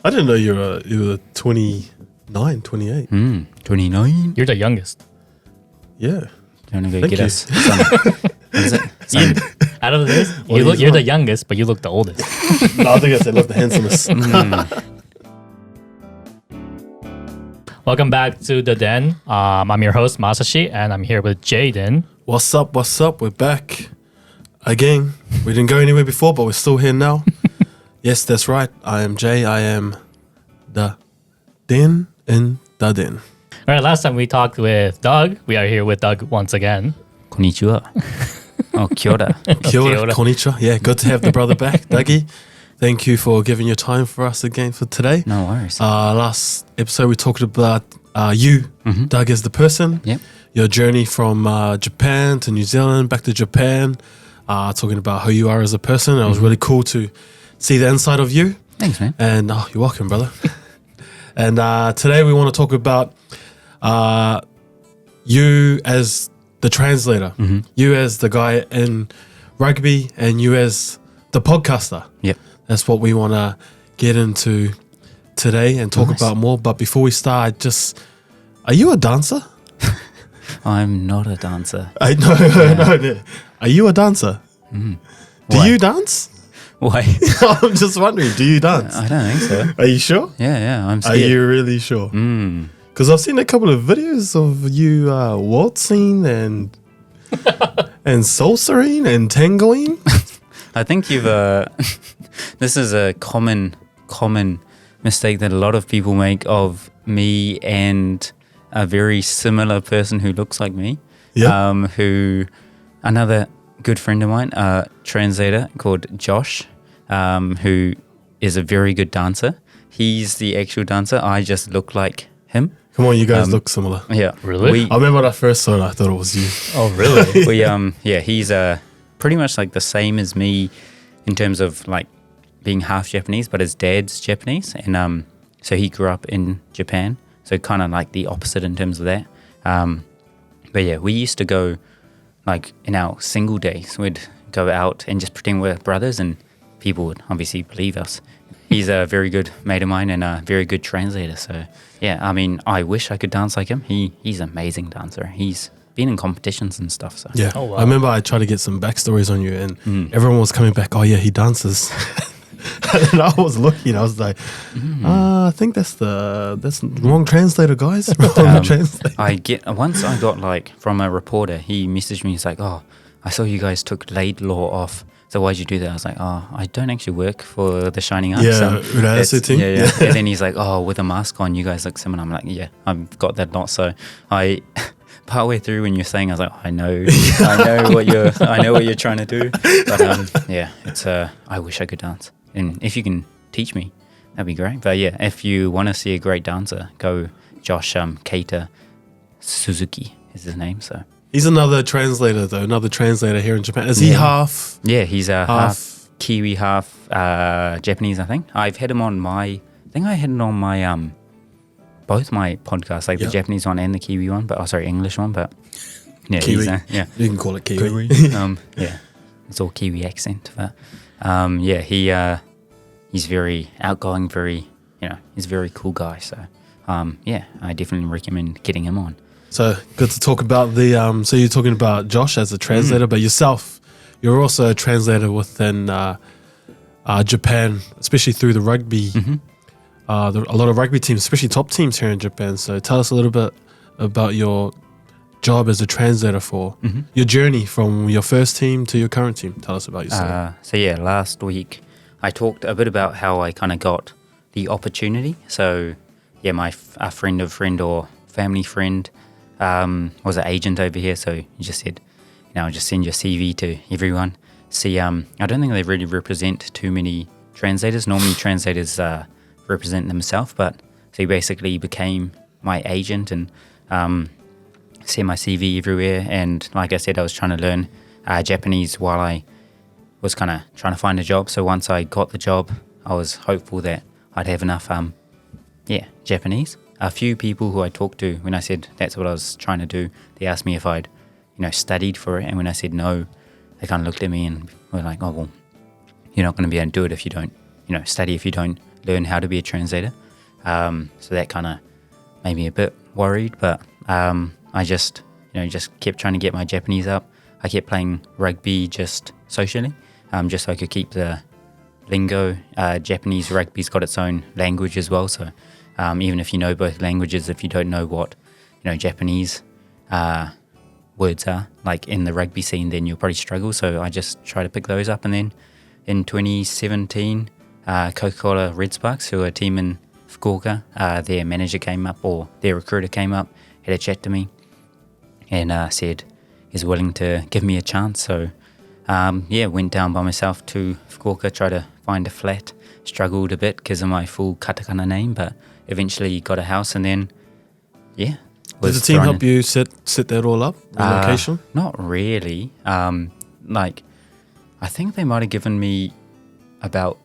I didn't know you were 29, 28. 29. You're the youngest. Yeah. You want to go Thank get you. us some, what is it? Some, Out of this, What do you you're the want? youngest, but you look the oldest. No, I think I said love the handsomest. Welcome back to The Den. I'm your host, Masashi, and I'm here with Jayden. What's up? What's up? We're back again. We didn't go anywhere before, but we're still here now. Yes, that's right. I am Jay. I am the Den in the Den. All right, last time we talked with Doug. We are here with Doug once again. konnichiwa. Oh, kia ora. Kia ora, ora. konnichiwa. Yeah, good to have the brother back, Dougie. Thank you for giving your time for us again for today. No worries. Last episode we talked about you, Doug, as the person. Yep. Your journey from Japan to New Zealand, back to Japan. Talking about who you are as a person. It was really cool to see the inside of you. Thanks, man. And you're welcome, brother. And today we want to talk about you as the translator, you as the guy in rugby, and you as the podcaster. Yep. That's what we want to get into today and talk about more. But before we start, are you a dancer? I'm not a dancer. No. Are you a dancer? Do Why? you dance? Why? I'm just wondering, do you dance? I don't think so. Are you sure? Yeah, I'm Are scared. you really sure? Because I've seen a couple of videos of you waltzing and salsaing and tangoing. I think you've. This is a common mistake that a lot of people make of me and a very similar person who looks like me. Yeah. Who another good friend of mine, a translator called Josh, who is a very good dancer. He's the actual dancer. I just look like him. Come on, you guys look similar. Yeah. Really? I remember when I first saw it, I thought it was you. Oh, really? He's pretty much like the same as me in terms of like being half Japanese, but his dad's Japanese, and so he grew up in Japan, so kind of like the opposite in terms of that. But yeah, we used to go like in our single days, we'd go out and just pretend we're brothers, and people would obviously believe us. He's a very good mate of mine and a very good translator. So yeah, I mean, I wish I could dance like him. He's an amazing dancer. He's been in competitions and stuff. So Yeah. Oh, wow. I remember I tried to get some backstories on you, and everyone was coming back, oh yeah, he dances. And I was looking, I was like, I think that's the wrong translator, guys. Wrong translator. Once I got like from a reporter, he messaged me, he's like, oh, I saw you guys took law off. So why'd you do that? I was like, oh, I don't actually work for the Shining Arts. Yeah, That's- team. yeah. And then he's like, oh, with a mask on, you guys look similar. I'm like, yeah, I've got that lot. So I, partway through when you're saying, I was like, I know what you're trying to do. But yeah, it's I wish I could dance. And if you can teach me, that'd be great. But yeah, if you want to see a great dancer, go Josh Keita Suzuki is his name. So He's another translator, though, another translator here in Japan. Is he half? yeah, he's a Half- half Kiwi, half Japanese, I think. I had him on my both my podcasts, like Yeah. the Japanese one and the Kiwi one, but English one. But yeah, Kiwi. yeah. You can call it Kiwi. Yeah, it's all Kiwi accent. But he's very outgoing, he's a very cool guy. So yeah, I definitely recommend getting him on. So good to talk about so you're talking about Josh as a translator, but yourself, you're also a translator within Japan, especially through the rugby. A lot of rugby teams, especially top teams here in Japan. So tell us a little bit about your job as a translator for your journey from your first team to your current team. Tell us about yourself. So yeah, last week I talked a bit about how I kind of got the opportunity. So yeah, a friend of friend or family friend was an agent over here. So he just said, just send your CV to everyone. See, I don't think they really represent too many translators. Normally translators represent themselves, but so he basically became my agent and sent my CV everywhere. And like I said, I was trying to learn Japanese while I was kind of trying to find a job. So once I got the job, I was hopeful that I'd have enough Japanese. A few people who I talked to, when I said that's what I was trying to do, they asked me if I'd studied for it. And when I said no, they kind of looked at me and were like, oh, well, you're not going to be able to do it if you don't study, if you don't learn how to be a translator. So that kind of made me a bit worried, but I just kept trying to get my Japanese up. I kept playing rugby just socially, just so I could keep the lingo. Japanese rugby's got its own language as well, so even if you know both languages, if you don't know what Japanese words are like in the rugby scene, then you'll probably struggle. So I just try to pick those up. And then in 2017, Coca-Cola Red Sparks, who are a team in Fukuoka, their manager came up, or their recruiter came up, had a chat to me, and said he's willing to give me a chance. So went down by myself to Fukuoka, tried to find a flat, struggled a bit because of my full katakana name, but eventually got a house. And then did the team help you set that all up, the location? Not really. I think they might have given me about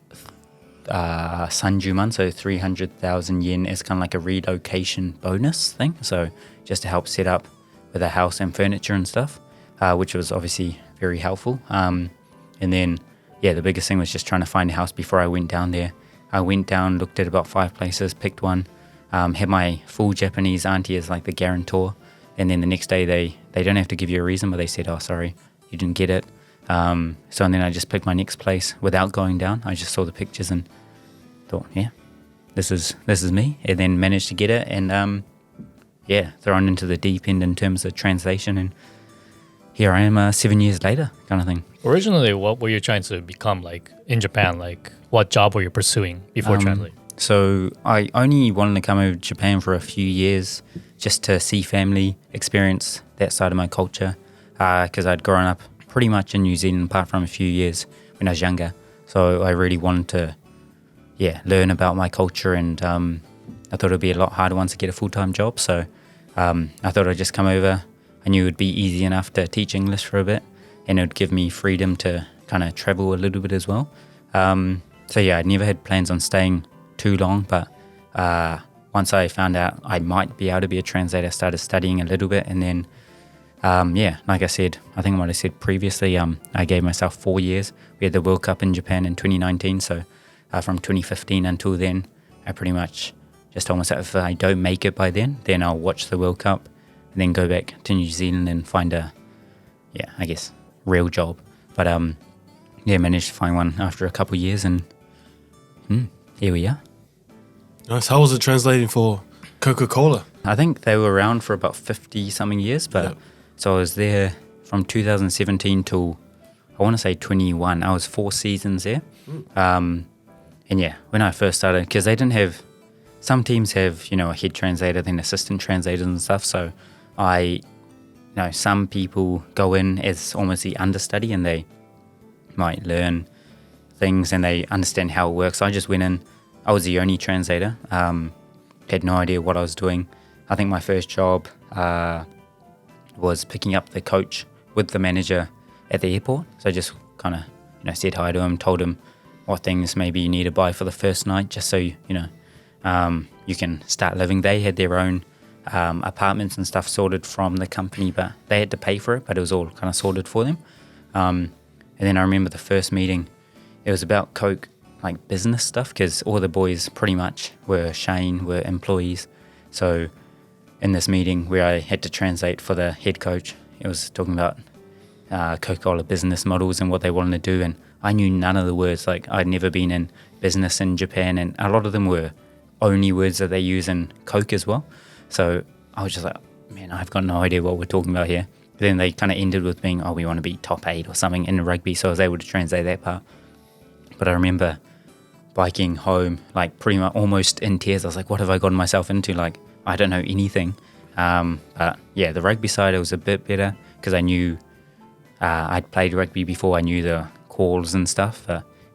sanjuman, so 300,000 yen, as kind of like a relocation bonus thing. So just to help set up with a house and furniture and stuff, which was obviously very helpful. And then, the biggest thing was just trying to find a house before I went down there. I went down, looked at about 5 places, picked one, had my full Japanese auntie as like the guarantor. And then the next day they don't have to give you a reason, but they said, oh, sorry, you didn't get it. And then I just picked my next place without going down. I just saw the pictures and thought, this is me. And then managed to get it, and thrown into the deep end in terms of translation. And here I am 7 years later, kind of thing. Originally, what were you trying to become like in Japan? Like, what job were you pursuing before translating? So I only wanted to come over to Japan for a few years just to see family, experience that side of my culture, because I'd grown up pretty much in New Zealand apart from a few years when I was younger. So I really wanted to learn about my culture, and I thought it would be a lot harder once I get a full-time job. So I thought I'd just come over. I knew it would be easy enough to teach English for a bit, and it would give me freedom to kind of travel a little bit as well. I'd never had plans on staying too long, but once I found out I might be able to be a translator, I started studying a little bit, and then like I said, I think I might have said previously, I gave myself 4 years. We had the World Cup in Japan in 2019, so from 2015 until then, I pretty much just told myself if I don't make it by then I'll watch the World Cup and then go back to New Zealand and find a, real job. But managed to find one after a couple of years, and here we are. Nice. How was it translating for Coca-Cola? I think they were around for about 50-something years, but so I was there from 2017 till, I want to say 21. I was 4 seasons there. When I first started, because they didn't have, some teams have, a head translator, then assistant translators and stuff. So some people go in as almost the understudy, and they might learn things and they understand how it works. So I just went in. I was the only translator. Had no idea what I was doing. I think my first job was picking up the coach with the manager at the airport. So I just kind of, said hi to him, told him what things maybe you need to buy for the first night, just so you can start living. They had their own apartments and stuff sorted from the company, but they had to pay for it, but it was all kind of sorted for them. And then I remember the first meeting, it was about Coke, like business stuff, because all the boys pretty much were employees. So in this meeting where I had to translate for the head coach, it was talking about Coca-Cola business models and what they wanted to do, and I knew none of the words. Like, I'd never been in business in Japan, and a lot of them were only words that they use in Coke as well. So I was just like, man, I've got no idea what we're talking about here. But then they kind of ended with being, we want to be top 8 or something in rugby, so I was able to translate that part. But I remember biking home, like pretty much almost in tears. I was like, what have I gotten myself into? Like, I don't know anything. But the rugby side, it was a bit better because I knew I'd played rugby before. I knew the calls and stuff.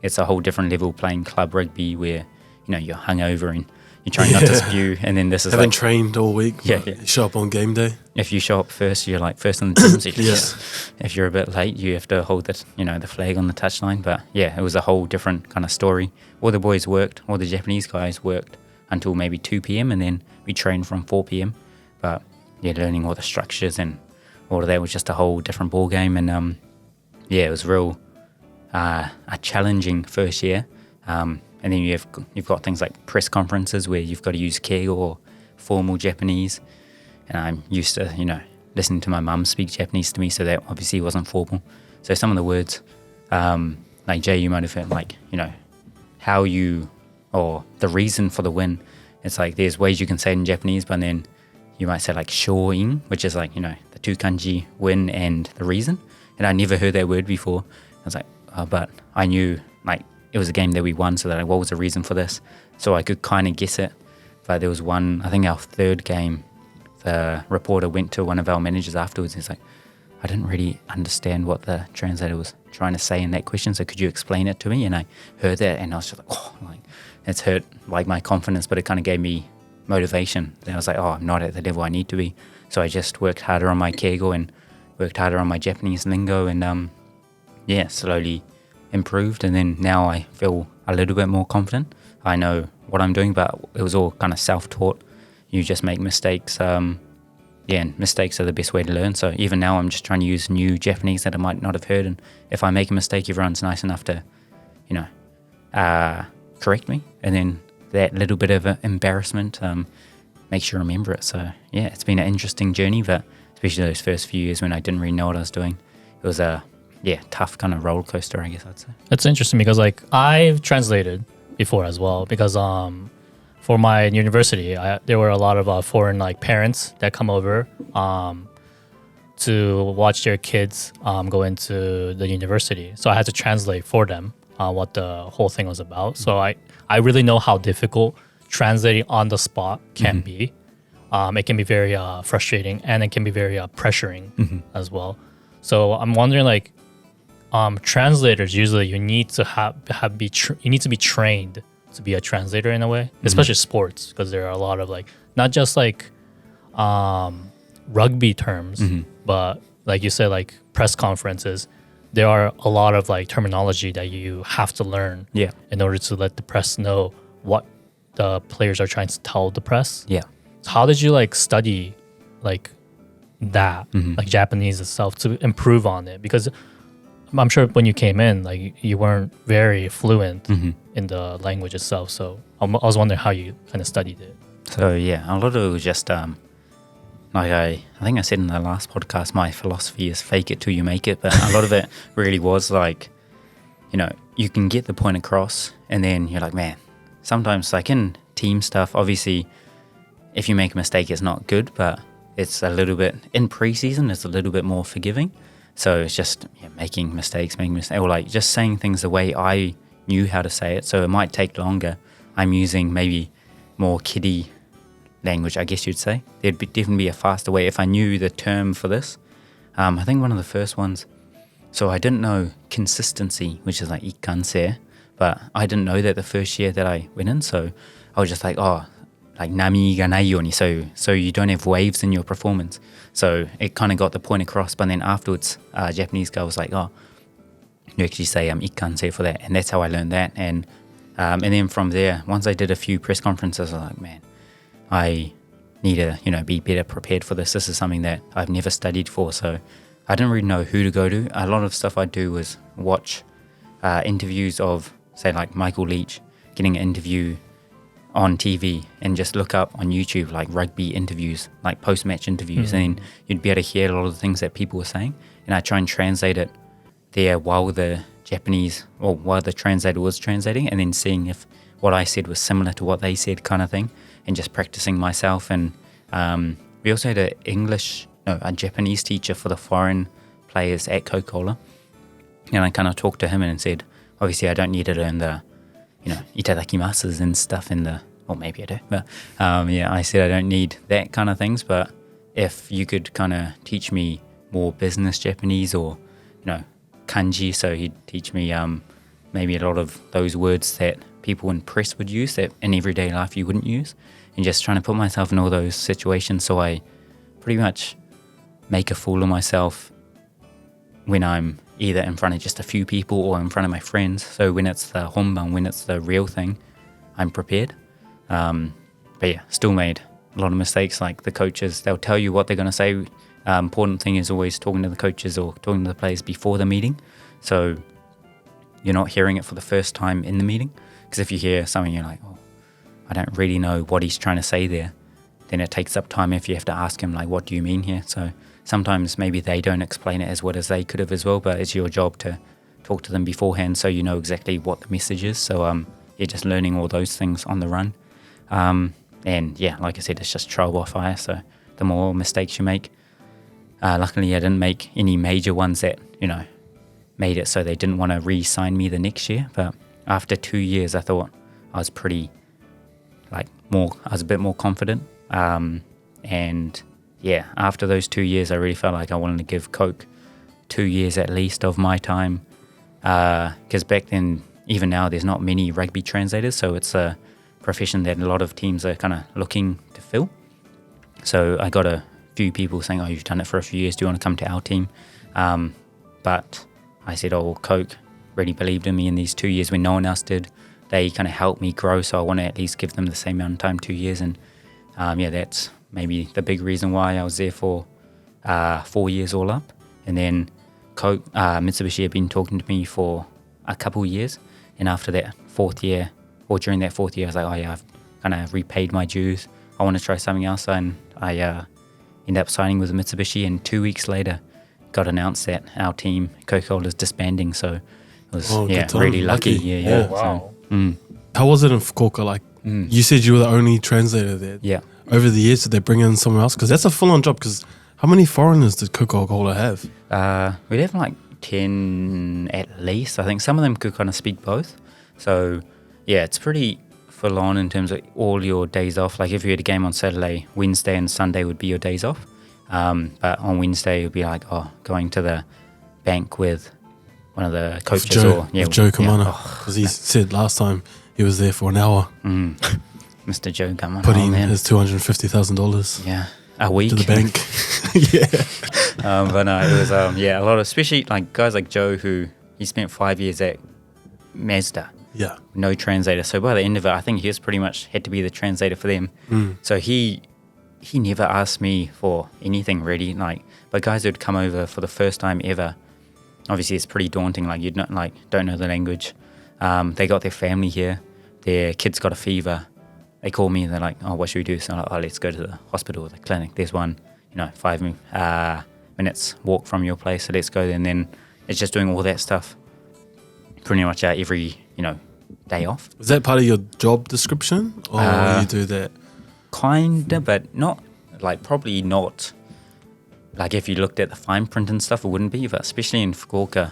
It's a whole different level playing club rugby where, you're hungover and you're trying not to spew. And then this is haven't trained all week. You show up on game day. If you show up first, you're like first on the team. So if you're a bit late, you have to hold the flag on the touchline. But it was a whole different kind of story. All the boys worked, all the Japanese guys worked until maybe 2 p.m. and then we trained from 4 p.m. But learning all the structures and all of that was just a whole different ball game. And it was real a challenging first year. And And then you've got things like press conferences where you've got to use keigo or formal Japanese. And I'm used to, listening to my mum speak Japanese to me, so that obviously wasn't formal. So some of the words, like Jay, you might have heard, like, how you, or the reason for the win. It's like there's ways you can say it in Japanese, but then you might say like shoin, which is like, the two kanji, win and the reason. And I never heard that word before. I was like, but I knew like it was a game that we won, so that like, what was the reason for this? So I could kind of guess it. But there was one, I think our third game, the reporter went to one of our managers afterwards and he's like, I didn't really understand what the translator was trying to say in that question, so could you explain it to me? And I heard that and I was just like, it's hurt like my confidence, but it kind of gave me motivation. Then I was like, I'm not at the level I need to be. So I just worked harder on my keigo and worked harder on my Japanese lingo and slowly improved. And then now I feel a little bit more confident. I know what I'm doing, but it was all kind of self-taught. You just make mistakes. And mistakes are the best way to learn. So even now I'm just trying to use new Japanese that I might not have heard. And if I make a mistake, everyone's nice enough to, correct me. And then that little bit of embarrassment makes you remember it. So yeah, it's been an interesting journey, but especially those first few years when I didn't really know what I was doing, it was a tough kind of roller coaster, I guess I'd say. It's interesting because like I've translated before as well, because for my university, there were a lot of foreign like parents that come over to watch their kids go into the university. So I had to translate for them what the whole thing was about. So I really know how difficult translating on the spot can be. It can be very frustrating, and it can be very pressuring as well. So I'm wondering, like, translators usually you need to you need to be trained to be a translator in a way, especially sports, because there are a lot of like not just like rugby terms, but like you said, like press conferences. There are a lot of like terminology that you have to learn in order to let the press know what the players are trying to tell the press. Yeah. So how did you like study like that, like Japanese itself, to improve on it? Because I'm sure when you came in, like you weren't very fluent in the language itself. So I was wondering how you kind of studied it. So yeah, a lot of it was just like I think I said in the last podcast, my philosophy is fake it till you make it. But a lot of it really was like, you can get the point across, and then you're like, man, sometimes like in team stuff, obviously, if you make a mistake, it's not good, but it's a little bit, in pre-season, it's a little bit more forgiving. So it's just making mistakes, or like just saying things the way I knew how to say it. So it might take longer. I'm using maybe more kiddie language, I guess you'd say. There'd definitely be a faster way if I knew the term for this. I think one of the first ones, so I didn't know consistency, which is like ikkansei, but I didn't know that the first year that I went in. So I was just like, like nami ga nai yoni, so you don't have waves in your performance. So it kind of got the point across, but then afterwards, Japanese guy was like, you actually say ikkansei for that, and that's how I learned that. And then from there, once I did a few press conferences, I was like, man, I need to be better prepared for this. This is something that I've never studied for, so I didn't really know who to go to. A lot of stuff I do was watch interviews of, say, like Michael Leach getting an interview on TV, and just look up on YouTube like rugby interviews, like post-match interviews, and you'd be able to hear a lot of the things that people were saying, and I try and translate it there while the translator was translating, and then seeing if what I said was similar to what they said, kind of thing, and just practicing myself. And we also had a Japanese teacher for the foreign players at Coca-Cola, and I kind of talked to him and said, obviously I don't need to learn the itadakimasu and stuff or maybe I do, but I said I don't need that kind of things, but if you could kind of teach me more business Japanese or, kanji, so he'd teach me maybe a lot of those words that people in press would use that in everyday life you wouldn't use, and just trying to put myself in all those situations so I pretty much make a fool of myself when I'm either in front of just a few people or in front of my friends. So when it's the honban, when it's the real thing, I'm prepared. But yeah, still made a lot of mistakes. Like the coaches, they'll tell you what they're going to say. Important thing is always talking to the coaches or talking to the players before the meeting, so you're not hearing it for the first time in the meeting. Because if you hear something, you're like, oh, I don't really know what he's trying to say there. Then it takes up time if you have to ask him, like, what do you mean here? So sometimes maybe they don't explain it as well as they could have as well, but it's your job to talk to them beforehand so you know exactly what the message is. So you're just learning all those things on the run. And yeah, like I said, it's just trial by fire. So the more mistakes you make, luckily I didn't make any major ones that, made it so they didn't want to re-sign me the next year. But after 2 years, I thought I was pretty, I was a bit more confident. And yeah, after those 2 years, I really felt like I wanted to give Coke 2 years at least of my time. Because back then, even now, there's not many rugby translators. So it's a profession that a lot of teams are kind of looking to fill. So I got a few people saying, oh, you've done it for a few years, do you want to come to our team? But I said, oh, well, Coke really believed in me in these 2 years when no one else did. They kind of helped me grow, so I want to at least give them the same amount of time, 2 years. And that's maybe the big reason why I was there for 4 years all up. And then Coke, Mitsubishi had been talking to me for a couple of years. And after that fourth year, or during that fourth year, I was like, oh yeah, I've kind of repaid my dues. I want to try something else. And I ended up signing with Mitsubishi, and 2 weeks later got announced that our team, Coca-Cola, is disbanding. So it was really lucky. Yeah. Oh, wow. So, How was it in Fukuoka? You said you were the only translator there. yeah. Over the years, did they bring in someone else? Because that's a full-on job. Because how many foreigners did Coca-Cola have? We'd have like 10 at least. I think some of them could kind of speak both. So yeah, it's pretty full on in terms of all your days off. Like if you had a game on Saturday, Wednesday and Sunday would be your days off. But on Wednesday, it would be like, going to the bank with one of the coaches. Joe Kamana. Because he said last time he was there for an hour. Mr. Joe Kamana. Putting his $250,000 a week to the bank. Yeah. But no, it was a lot of, especially like guys like Joe, who he spent 5 years at Mazda. Yeah. No translator. So by the end of it, I think he was pretty much had to be the translator for them. So he never asked me for anything really. But guys who'd come over for the first time ever, obviously it's pretty daunting. Like don't know the language. They got their family here. Their kids got a fever. They call me and they're like, oh, what should we do? So I'm like, oh, let's go to the hospital or the clinic. There's one, 5 minutes walk from your place. So let's go there. And then it's just doing all that stuff pretty much every, day off. Is that part of your job description? Or you do that? Kinda, but not, probably not. If you looked at the fine print and stuff, it wouldn't be. But especially in Fukuoka,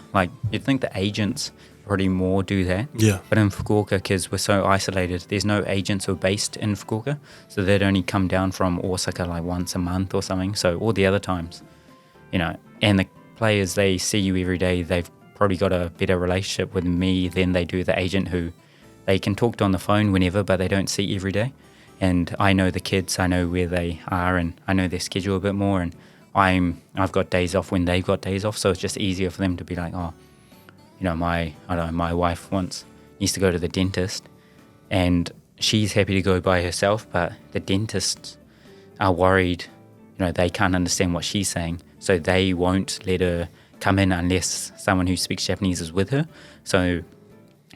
you'd think the agents probably more do that. Yeah. But in Fukuoka, because we're so isolated, there's no agents who are based in Fukuoka. So they'd only come down from Osaka once a month or something. So all the other times, and the players, they see you every day. They've probably got a better relationship with me than they do the agent, who they can talk to on the phone whenever, but they don't see every day. And I know the kids, I know where they are, and I know their schedule a bit more. And I've got days off when they've got days off, so it's just easier for them to be like, my wife needs to go to the dentist, and she's happy to go by herself, but the dentists are worried, they can't understand what she's saying, so they won't let her come in unless someone who speaks Japanese is with her. So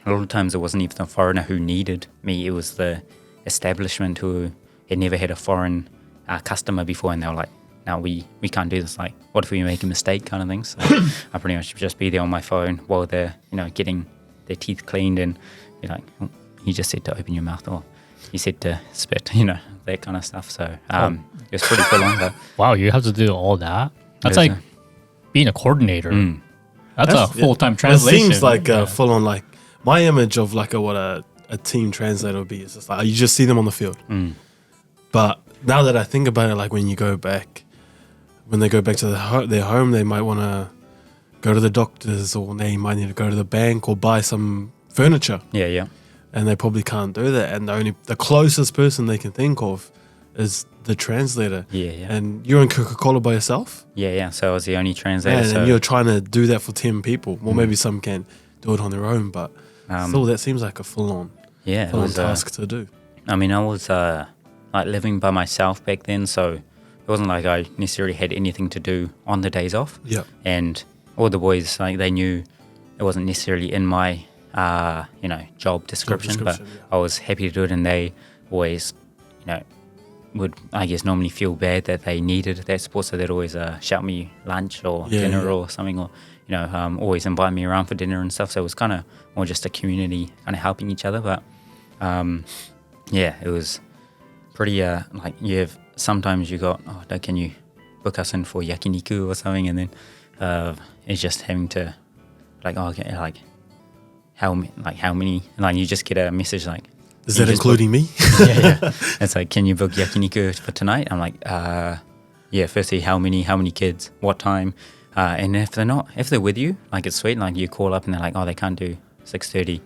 a lot of times it wasn't even the foreigner who needed me, it was the establishment who had never had a foreign customer before, and they were like, no, we can't do this. What if we make a mistake, kind of thing. So I pretty much just be there on my phone while they're, getting their teeth cleaned, and be like, oh, he just said to open your mouth, or he said to spit, that kind of stuff. So it was pretty full on. But wow, you have to do all that? That's like being a coordinator. That's a full-time translation. It seems like full on, my image of what a team translator would be is just you just see them on the field. But now that I think about it, when you go back, when they go back to their home, they might want to go to the doctors, or they might need to go to the bank or buy some furniture. Yeah. And they probably can't do that. And the closest person they can think of is the translator. Yeah. And you're in Coca-Cola by yourself? Yeah. So I was the only translator. And you're trying to do that for 10 people. Well, maybe some can do it on their own, but still, that seems like a full-on task to do. I mean, I was living by myself back then, so it wasn't like I necessarily had anything to do on the days off. Yeah. And all the boys, they knew it wasn't necessarily in my job description, but I was happy to do it, and they always, would, I guess, normally feel bad that they needed that support, so they'd always shout me lunch or dinner or something, or always invite me around for dinner and stuff. So it was kind of more just a community kind of helping each other. But it was pretty sometimes you got, can you book us in for yakiniku or something, and then it's just having to how many, like you just get a message like, is that including me? Yeah. It's like, can you book yakiniku for tonight? I'm like, firstly, how many kids, what time? And if they're with you, like it's sweet, like you call up and they're like, they can't do 6:30.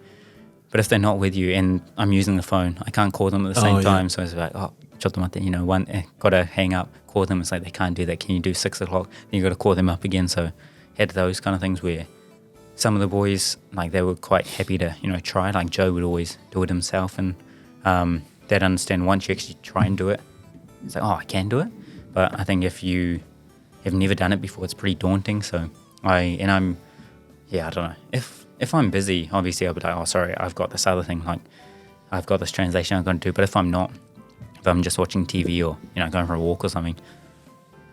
But if they're not with you and I'm using the phone, I can't call them at the same time. So it's like, gotta hang up, call them. It's like, they can't do that. Can you do 6 o'clock? Then you got to call them up again. So had those kind of things where some of the boys, like, they were quite happy to, try. Like Joe would always do it himself, and they'd understand once you actually try and do it, it's like, I can do it. But I think if you have never done it before, it's pretty daunting. So I don't know. If I'm busy, obviously I'll be like, sorry, I've got this other thing, like I've got this translation I'm going to do. But if I'm not, if I'm just watching TV or, going for a walk or something,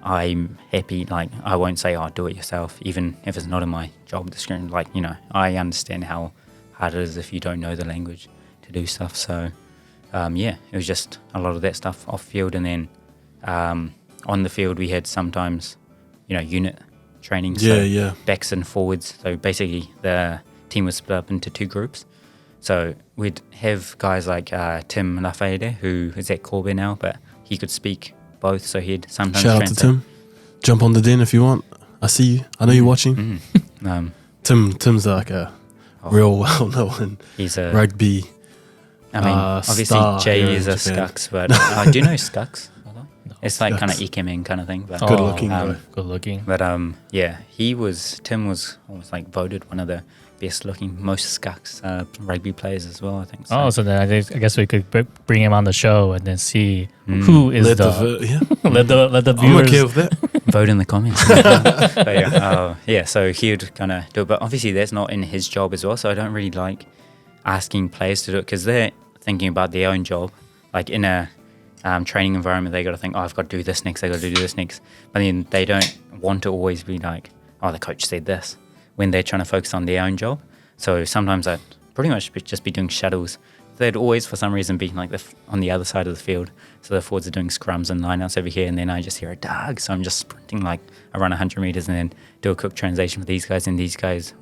I'm happy, like, I won't say, do it yourself, even if it's not in my job description. Like, I understand how hard it is if you don't know the language to do stuff. So, it was just a lot of that stuff off field. And then on the field, we had sometimes, unit training. So backs and forwards. So basically, the team was split up into 2 groups. So we'd have guys like Tim Lafayette, who is at Corby now, but he could speak both, so he'd sometimes shout out to Tim. Jump on the den if you want. I see you. I know you're watching. Tim's like a real well-known rugby. I mean, obviously Jay is a Skux, but do you know Skux? No. It's like kind of Ikemen kind of thing. But, good looking. Good looking. But Tim was almost like voted one of the best looking, most Skux rugby players as well, I think. So. So then I guess we could bring him on the show and then see who is let the viewers. I'm okay with that. Vote in the comments. So he would kind of do it, but obviously that's not in his job as well. So I don't really like asking players to do it, because they're thinking about their own job. Like in a training environment, they got to think, I've got to do this next, I got to do this next. But then they don't want to always be like, the coach said this, when they're trying to focus on their own job. So sometimes I'd pretty much just be doing shuttles. They'd always, for some reason, be like on the other side of the field. So the forwards are doing scrums and lineouts over here, and then I just hear a dog. So I'm just sprinting, like I run 100 meters and then do a quick translation for these guys, and these guys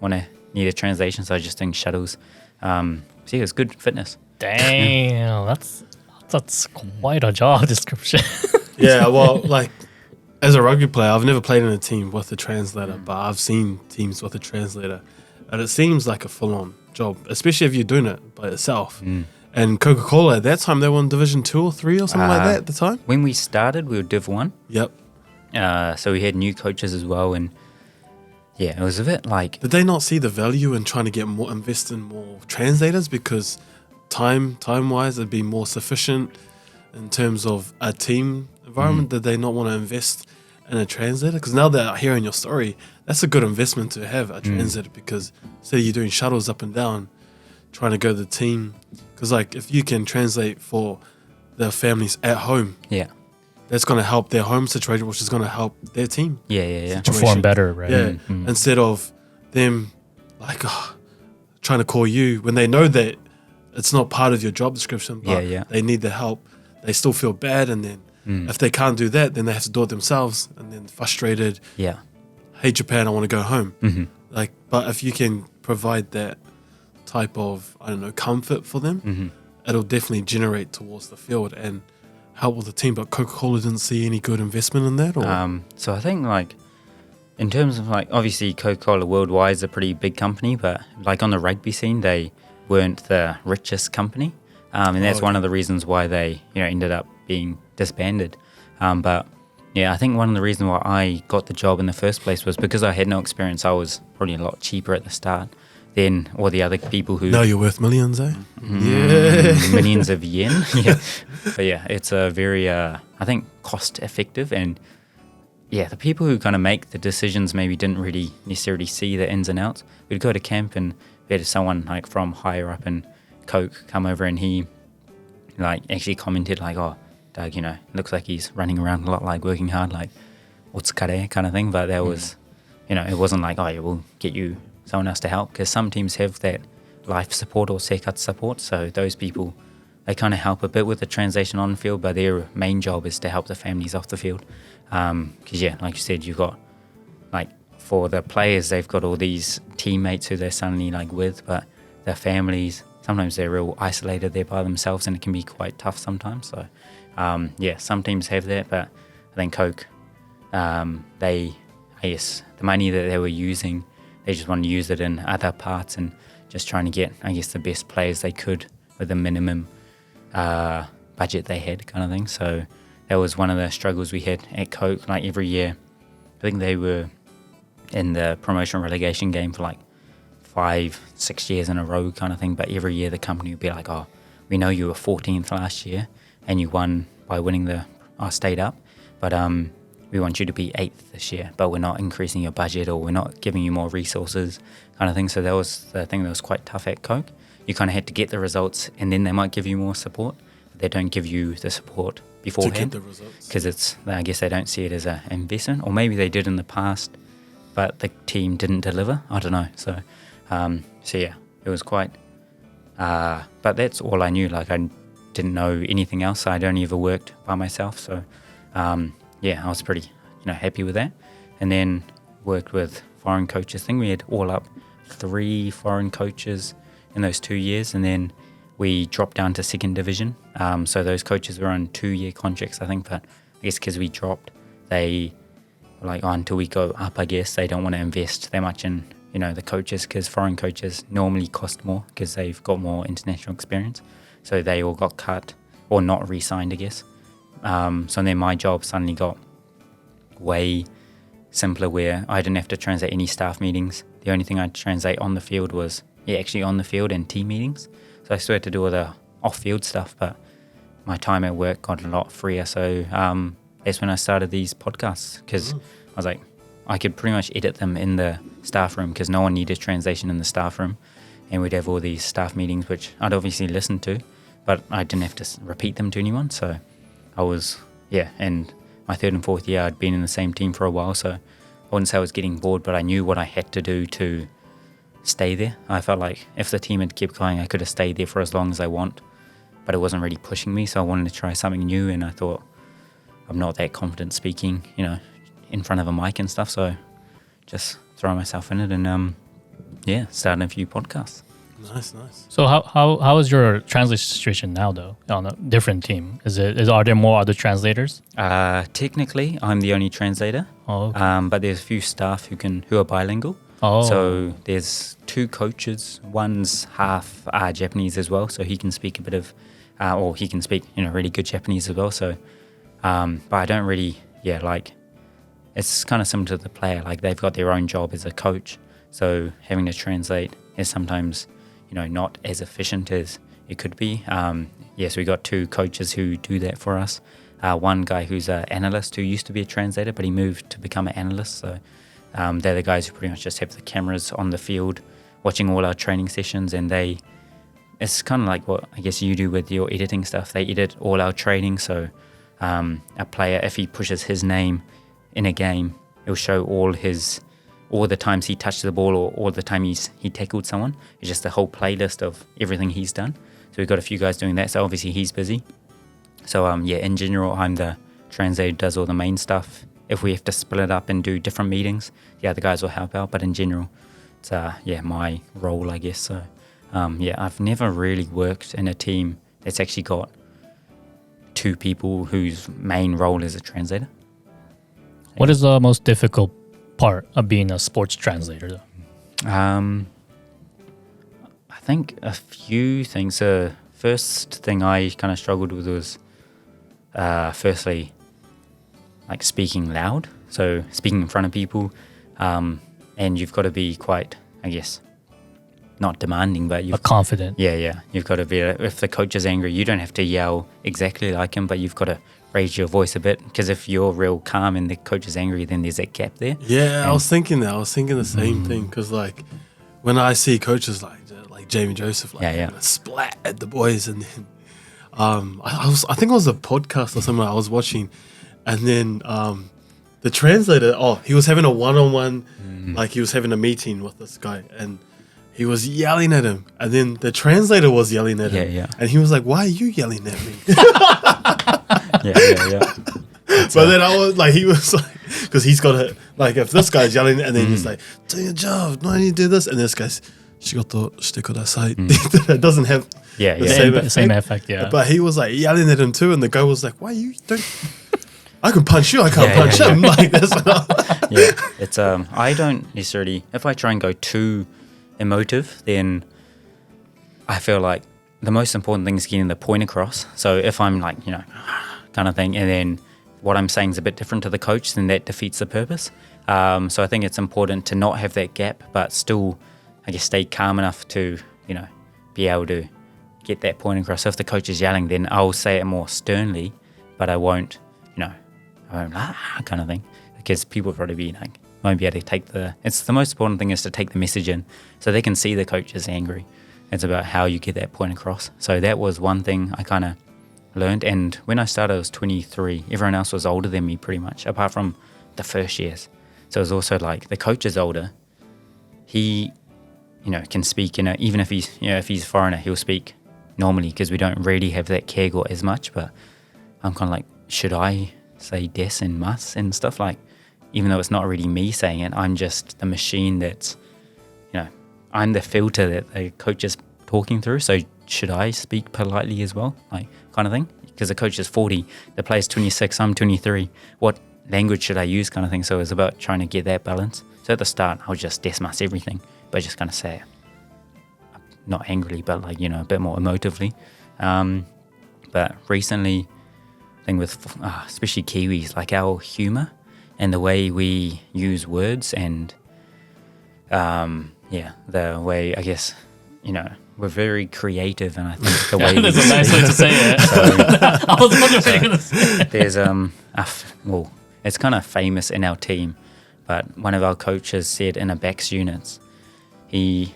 need a translation, so I was just doing shuttles. It's good fitness. Damn, that's quite a job description. Yeah, well, like, as a rugby player, I've never played in a team with a translator, but I've seen teams with a translator, and it seems like a full-on job, especially if you're doing it by yourself. And Coca-Cola, at that time, they were in Division 2 or 3 or something like that at the time? When we started, we were Div 1. Yep. So we had new coaches as well, and it was a bit like... Did they not see the value in trying to invest in more translators, because time-wise it'd be more sufficient in terms of a team environment? Did they not want to invest in a translator? Because now that I hear in your story, that's a good investment to have, a translator, because say you're doing shuttles up and down, trying to go to the team. Because like if you can translate for their families at home, that's going to help their home situation, which is going to help their team. Perform better, right? Instead of them like trying to call you when they know that it's not part of your job description, but they need the help. They still feel bad, and then if they can't do that, then they have to do it themselves, and then frustrated. Hey, Japan, I want to go home. Like, but if you can provide that type of, comfort for them, it'll definitely generate towards the field and help with the team. But Coca-Cola didn't see any good investment in that, or? So I think, like, in terms of, like, obviously Coca-Cola worldwide is a pretty big company, but like on the rugby scene, they weren't the richest company, and that's one of the reasons why they ended up being disbanded. But I think one of the reasons why I got the job in the first place was because I had no experience. I was probably a lot cheaper at the start than all the other people who... Now you're worth millions, eh? Millions of yen. But it's a very I think cost effective, and the people who kind of make the decisions maybe didn't really necessarily see the ins and outs. We'd go to camp and we had someone like from higher up in Coke come over, and he like actually commented like, "Oh, Doug, looks like he's running around a lot, like working hard, like otsukare kind of thing." But that was, it wasn't like, "Oh, yeah, we'll get you someone else to help," because some teams have that life support or sekat support. So those people, they kind of help a bit with the translation on the field, but their main job is to help the families off the field. Because like you said, you've got like for the players, they've got all these teammates who they're suddenly like with, but their families, sometimes they're real isolated there by themselves, and it can be quite tough sometimes. So some teams have that, but I think Coke, I guess the money that they were using, they just want to use it in other parts and just trying to get, I guess, the best players they could with the minimum budget they had, kind of thing. So that was one of the struggles we had at Coke. Like every year, I think they were in the promotion relegation game for like 5-6 years in a row, kind of thing. But every year the company would be like, "Oh, we know you were 14th last year and you won by winning stayed up, but we want you to be 8th this year, but we're not increasing your budget, or we're not giving you more resources," kind of thing. So that was the thing that was quite tough at Coke. You kind of had to get the results, and then they might give you more support, but they don't give you the support beforehand to get the results, because I guess they don't see it as an investment, or maybe they did in the past, but the team didn't deliver. I don't know. So yeah, it was quite. But that's all I knew. Like I didn't know anything else. I'd only ever worked by myself, so. I was pretty, happy with that. And then worked with foreign coaches. I think we had all up 3 foreign coaches in those 2 years, and then we dropped down to second division. So those coaches were on 2-year contracts, I think, but I guess because we dropped, they were like, until we go up, I guess, they don't want to invest that much in, the coaches, because foreign coaches normally cost more because they've got more international experience. So they all got cut or not re-signed, I guess. So then my job suddenly got way simpler, where I didn't have to translate any staff meetings. The only thing I'd translate on the field was actually on the field and team meetings. So I still had to do all the off-field stuff, but my time at work got a lot freer. So that's when I started these podcasts, because I was like, I could pretty much edit them in the staff room because no one needed translation in the staff room. And we'd have all these staff meetings, which I'd obviously listen to, but I didn't have to repeat them to anyone. So I was, and my 3rd and 4th year, I'd been in the same team for a while, so I wouldn't say I was getting bored, but I knew what I had to do to stay there. I felt like if the team had kept going, I could have stayed there for as long as I want, but it wasn't really pushing me, so I wanted to try something new, and I thought, I'm not that confident speaking, in front of a mic and stuff, so just throw myself in it and, started a few podcasts. Nice. So how is your translation situation now, though, on a different team? Are there more other translators? Technically, I'm the only translator. Oh, okay. But there's a few staff who are bilingual. Oh. So there's 2 coaches. One's half Japanese as well, so he can speak a bit of, or he can speak really good Japanese as well. So, but I don't really, it's kind of similar to the player. Like they've got their own job as a coach, so having to translate is sometimes not as efficient as it could be. So we got 2 coaches who do that for us. One guy who's an analyst who used to be a translator, but he moved to become an analyst. So they're the guys who pretty much just have the cameras on the field, watching all our training sessions, and it's kind of like what I guess you do with your editing stuff. They edit all our training, so a player, if he pushes his name in a game, it'll show all the times he touched the ball or all the time he tackled someone. It's just a whole playlist of everything he's done. So we've got a few guys doing that. So obviously he's busy. So in general, I'm the translator who does all the main stuff. If we have to split it up and do different meetings, the other guys will help out. But in general, it's my role, I guess. So I've never really worked in a team that's actually got 2 people whose main role is a translator. What is the most difficult part of being a sports translator, though? I think a few things. The first thing I kind of struggled with was firstly like speaking loud, so speaking in front of people, and you've got to be quite, I guess, not demanding, but you've confident. You've got to be. If the coach is angry, you don't have to yell exactly like him, but you've got to raise your voice a bit, because if you're real calm and the coach is angry, then there's that gap there. I was thinking that. I was thinking the same thing, because like when I see coaches like Jamie Joseph, splat at the boys, and then I think it was a podcast or something I was watching, and then the translator, he was having a one-on-one, like he was having a meeting with this guy, and he was yelling at him, and then the translator was yelling at him, and he was like, "Why are you yelling at me?" But then I was like, he was like, because he's got to, like, if this guy's yelling and then he's like, "Do your job, why don't you do this?" And this guy's, "Shigoto shite kudasai." It doesn't have the same effect. Yeah. But he was like yelling at him too, and the guy was like, "Why you don't? I can punch you, I can't punch him." Like that's it's I don't necessarily, if I try and go too emotive, then I feel like the most important thing is getting the point across. So if I'm like, kind of thing, and then what I'm saying is a bit different to the coach, then that defeats the purpose. So I think it's important to not have that gap, but still, I guess, stay calm enough to, be able to get that point across. So if the coach is yelling, then I'll say it more sternly, but I won't, kind of thing, because people probably be like, won't be able to take it's the most important thing is to take the message in so they can see the coach is angry. It's about how you get that point across. So that was one thing I kind of learned. And when I started, I was 23. Everyone else was older than me pretty much, apart from the first years. So it was also like the coach is older. He, can speak, even if he's, if he's a foreigner, he'll speak normally because we don't really have that kego as much. But I'm kind of like, should I say des and mas and stuff? Like, even though it's not really me saying it, I'm just the machine that's, I'm the filter that the coach is talking through. So should I speak politely as well? Like, kind of thing? Because the coach is 40, the player's 26, I'm 23. What language should I use, kind of thing? So it's about trying to get that balance. So at the start, I'll just des mas everything, but just kind of say it. Not angrily, but like, a bit more emotively. But recently, I think with especially Kiwis, like our humour and the way we use words and the way, I guess, we're very creative, and I think the way that's a nice way to say it. So, I was wondering what you're going to say. There's it's kind of famous in our team, but one of our coaches said in a backs units, he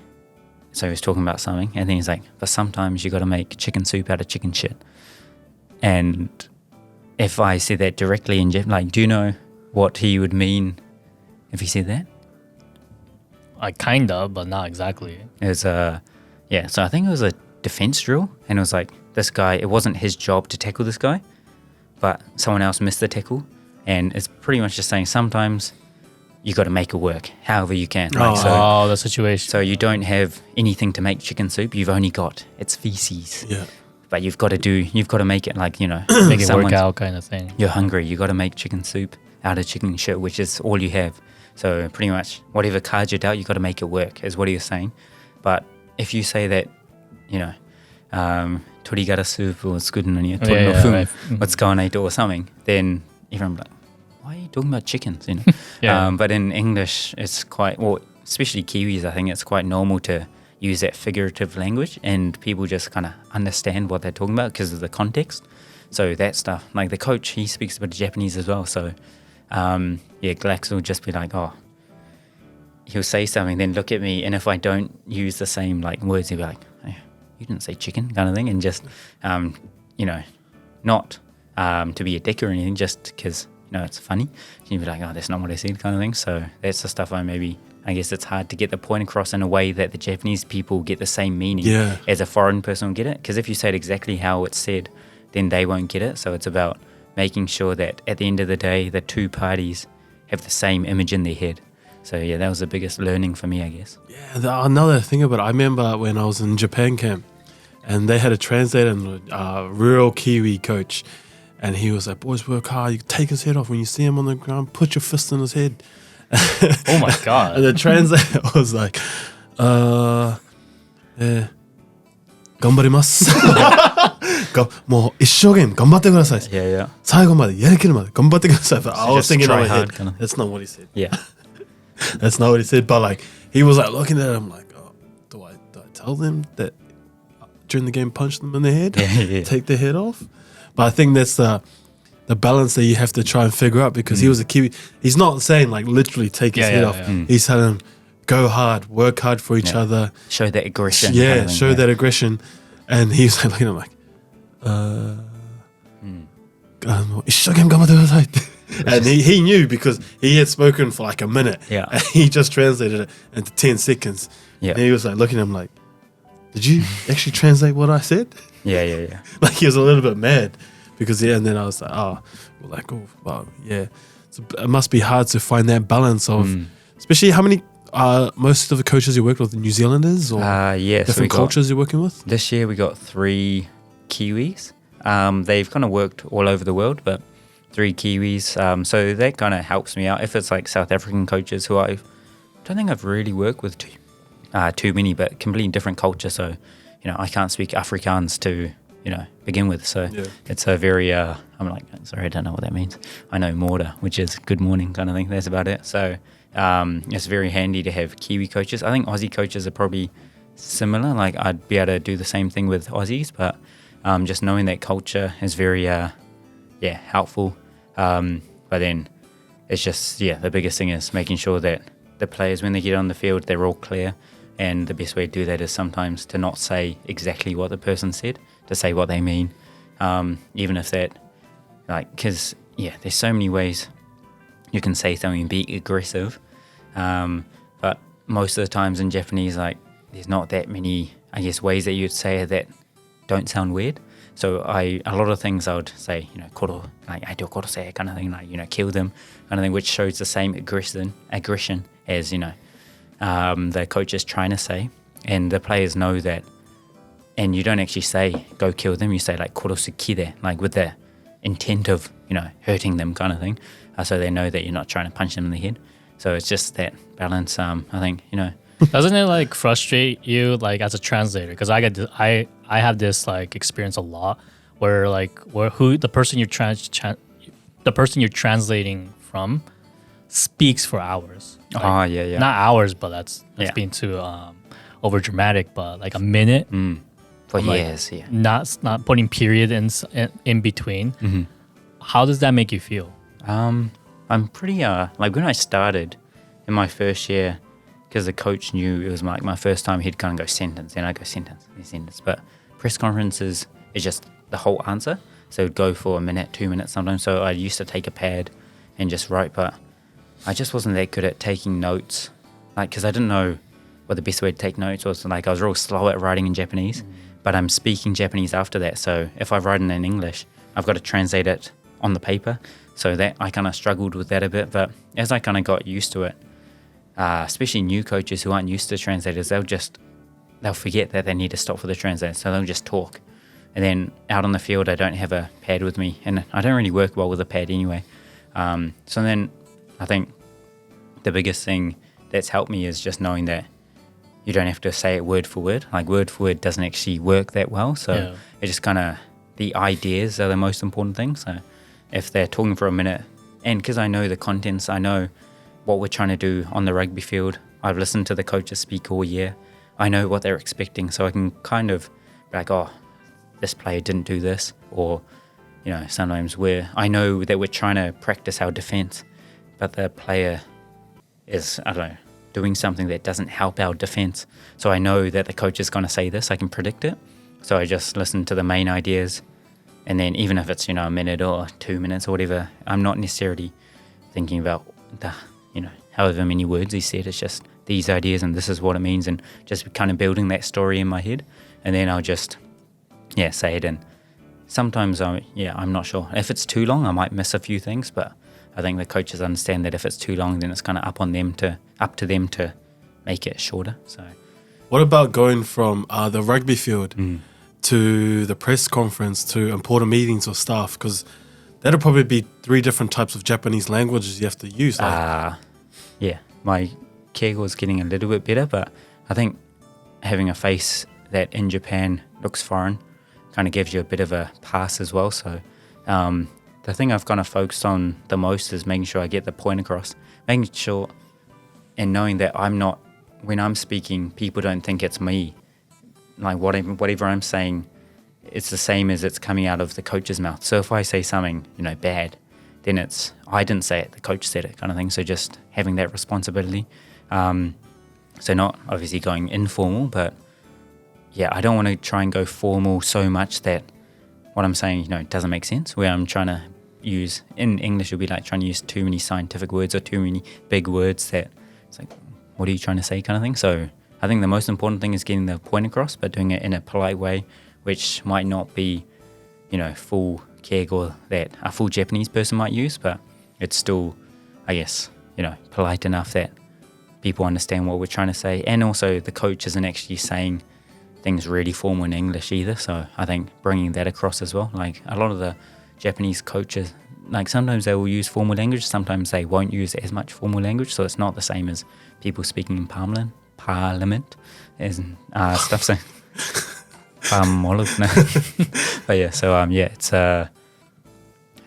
was talking about something, and then he's like, but sometimes you got to make chicken soup out of chicken shit. And if I said that directly in Japanese, like, do you know what he would mean if he said that? I kinda, but not exactly. It was so I think it was a defense drill, and it was like, this guy, it wasn't his job to tackle this guy, but someone else missed the tackle, and it's pretty much just saying sometimes you got to make it work however you can. The situation. So you don't have anything to make chicken soup, you've only got its feces. Yeah. But you've got to make it like, make it work out kind of thing. You're hungry, you got to make chicken soup out of chicken shit, which is all you have. So pretty much whatever cards you're dealt, you got to make it work, is what he was saying. But if you say that, torigara soup or skudunani, what's going on or something, then everyone will be like, why are you talking about chickens? But in English, it's quite, especially Kiwis, I think it's quite normal to use that figurative language, and people just kind of understand what they're talking about because of the context. So that stuff, like the coach, he speaks a bit of Japanese as well. So Glax will just be like, he'll say something, then look at me, and if I don't use the same like words, he'll be like, hey, you didn't say chicken, kind of thing, and just not to be a dick or anything, just because it's funny. You'd be like, that's not what I said, kind of thing. So that's the stuff I guess it's hard to get the point across in a way that the Japanese people get the same meaning as a foreign person will get it. Because if you say it exactly how it's said, then they won't get it. So it's about making sure that at the end of the day, the two parties have the same image in their head. So that was the biggest learning for me, I guess. Yeah, another thing about it, I remember when I was in Japan camp, and they had a translator and a real Kiwi coach, and he was like, boys, work hard, you take his head off. When you see him on the ground, put your fist in his head. Oh my God. And the translator was like, 頑張ります。もう一生懸命頑張ってください。最後までやりきるまで頑張ってください。But I was thinking in my head, that's not what he said. That's not what he said. But like, he was like looking at him like, do I tell them that during the game punch them in the head? Take the head off? But I think that's the balance that you have to try and figure out, because he was a Kiwi. He's not saying like literally take his head off. He's telling him, go hard, work hard for each other. Show that aggression. Yeah, kind of thing, show that aggression. And he was like looking at him like, and he knew because he had spoken for like a minute. Yeah. And he just translated it into 10 seconds. Yeah. And he was like looking at him like, did you actually translate what I said? Yeah. Like he was a little bit mad because and then I was like, oh wow, yeah. So it must be hard to find that balance of, especially how many, most of the coaches you work with, New Zealanders or different cultures you're working with? This year we got 3 Kiwis. They've kind of worked all over the world, but 3 Kiwis. So that kind of helps me out. If it's like South African coaches who I don't think I've really worked with too many, but completely different culture. So, I can't speak Afrikaans to, begin with. So it's a very, I'm like, sorry, I don't know what that means. I know Morda, which is good morning kind of thing. That's about it. So it's very handy to have Kiwi coaches. I think Aussie coaches are probably similar. Like I'd be able to do the same thing with Aussies, but just knowing that culture is very, helpful. But then it's just, the biggest thing is making sure that the players, when they get on the field, they're all clear. And the best way to do that is sometimes to not say exactly what the person said, to say what they mean. Even if that, because, there's so many ways you can say something and be aggressive. But most of the times in Japanese, there's not that many, ways that you'd say it that don't sound weird. So a lot of things I would say, koro, I do koro say kind of thing, kill them kind of thing, which shows the same aggression as, the coach is trying to say. And the players know that. And you don't actually say, go kill them. You say, koro sukire, with the intent of, hurting them kind of thing. So they know that you're not trying to punch them in the head. So it's just that balance, I think, Doesn't it frustrate you as a translator? Because I have this experience a lot where the person you're translating from speaks for hours. Yeah. Not hours, but that's being too over dramatic. But a minute for years. Not putting period in between. Mm-hmm. How does that make you feel? I'm pretty when I started in my first year. Because the coach knew it was my first time, he'd kind of go sentence, then I go sentence, then sentence. But press conferences is just the whole answer. So it'd go for a minute, 2 minutes sometimes. So I used to take a pad and just write, but I just wasn't that good at taking notes. Because I didn't know what the best way to take notes was. I was real slow at writing in Japanese, but I'm speaking Japanese after that. So if I write in English, I've got to translate it on the paper. So that I kind of struggled with that a bit. But as I kind of got used to it, especially new coaches who aren't used to translators, they'll forget that they need to stop for the translator, so they'll just talk. And then out on the field, I don't have a pad with me, and I don't really work well with a pad anyway. So then I think the biggest thing that's helped me is just knowing that you don't have to say it word for word. Word for word doesn't actually work that well, so it's just kind of the ideas are the most important thing. So if they're talking for a minute, and because I know the contents, I know what we're trying to do on the rugby field. I've listened to the coaches speak all year. I know what they're expecting, so I can kind of be like, this player didn't do this, or sometimes I know that we're trying to practice our defense, but the player is, doing something that doesn't help our defense. So I know that the coach is going to say this, I can predict it. So I just listen to the main ideas, and then even if it's, a minute or 2 minutes or whatever, I'm not necessarily thinking about the however many words he said. It's just these ideas and this is what it means, and just kind of building that story in my head, and then I'll just say it. And sometimes I'm not sure if it's too long, I might miss a few things, but I think the coaches understand that if it's too long, then it's kind of up to them to make it shorter. So what about going from the rugby field to the press conference to important meetings or stuff? Because that'll probably be 3 different types of Japanese languages you have to use. My keigo is getting a little bit better, but I think having a face that in Japan looks foreign kind of gives you a bit of a pass as well. So the thing I've kind of focused on the most is making sure I get the point across, making sure and knowing that when I'm speaking, people don't think it's me. Whatever I'm saying, it's the same as it's coming out of the coach's mouth. So if I say something, bad, then it's, I didn't say it, the coach said it kind of thing. So just having that responsibility. So not obviously going informal, but yeah, I don't want to try and go formal so much that what I'm saying, doesn't make sense. Where I'm trying to use, in English, it'll be like trying to use too many scientific words or too many big words that it's like, what are you trying to say kind of thing? So I think the most important thing is getting the point across, but doing it in a polite way, which might not be, full keg or that a full Japanese person might use, but it's still, I guess, polite enough that people understand what we're trying to say. And also the coach isn't actually saying things really formal in English either. So I think bringing that across as well. Like a lot of the Japanese coaches, like sometimes they will use formal language, sometimes they won't use as much formal language. So it's not the same as people speaking in parliament as stuff. So but yeah, so it's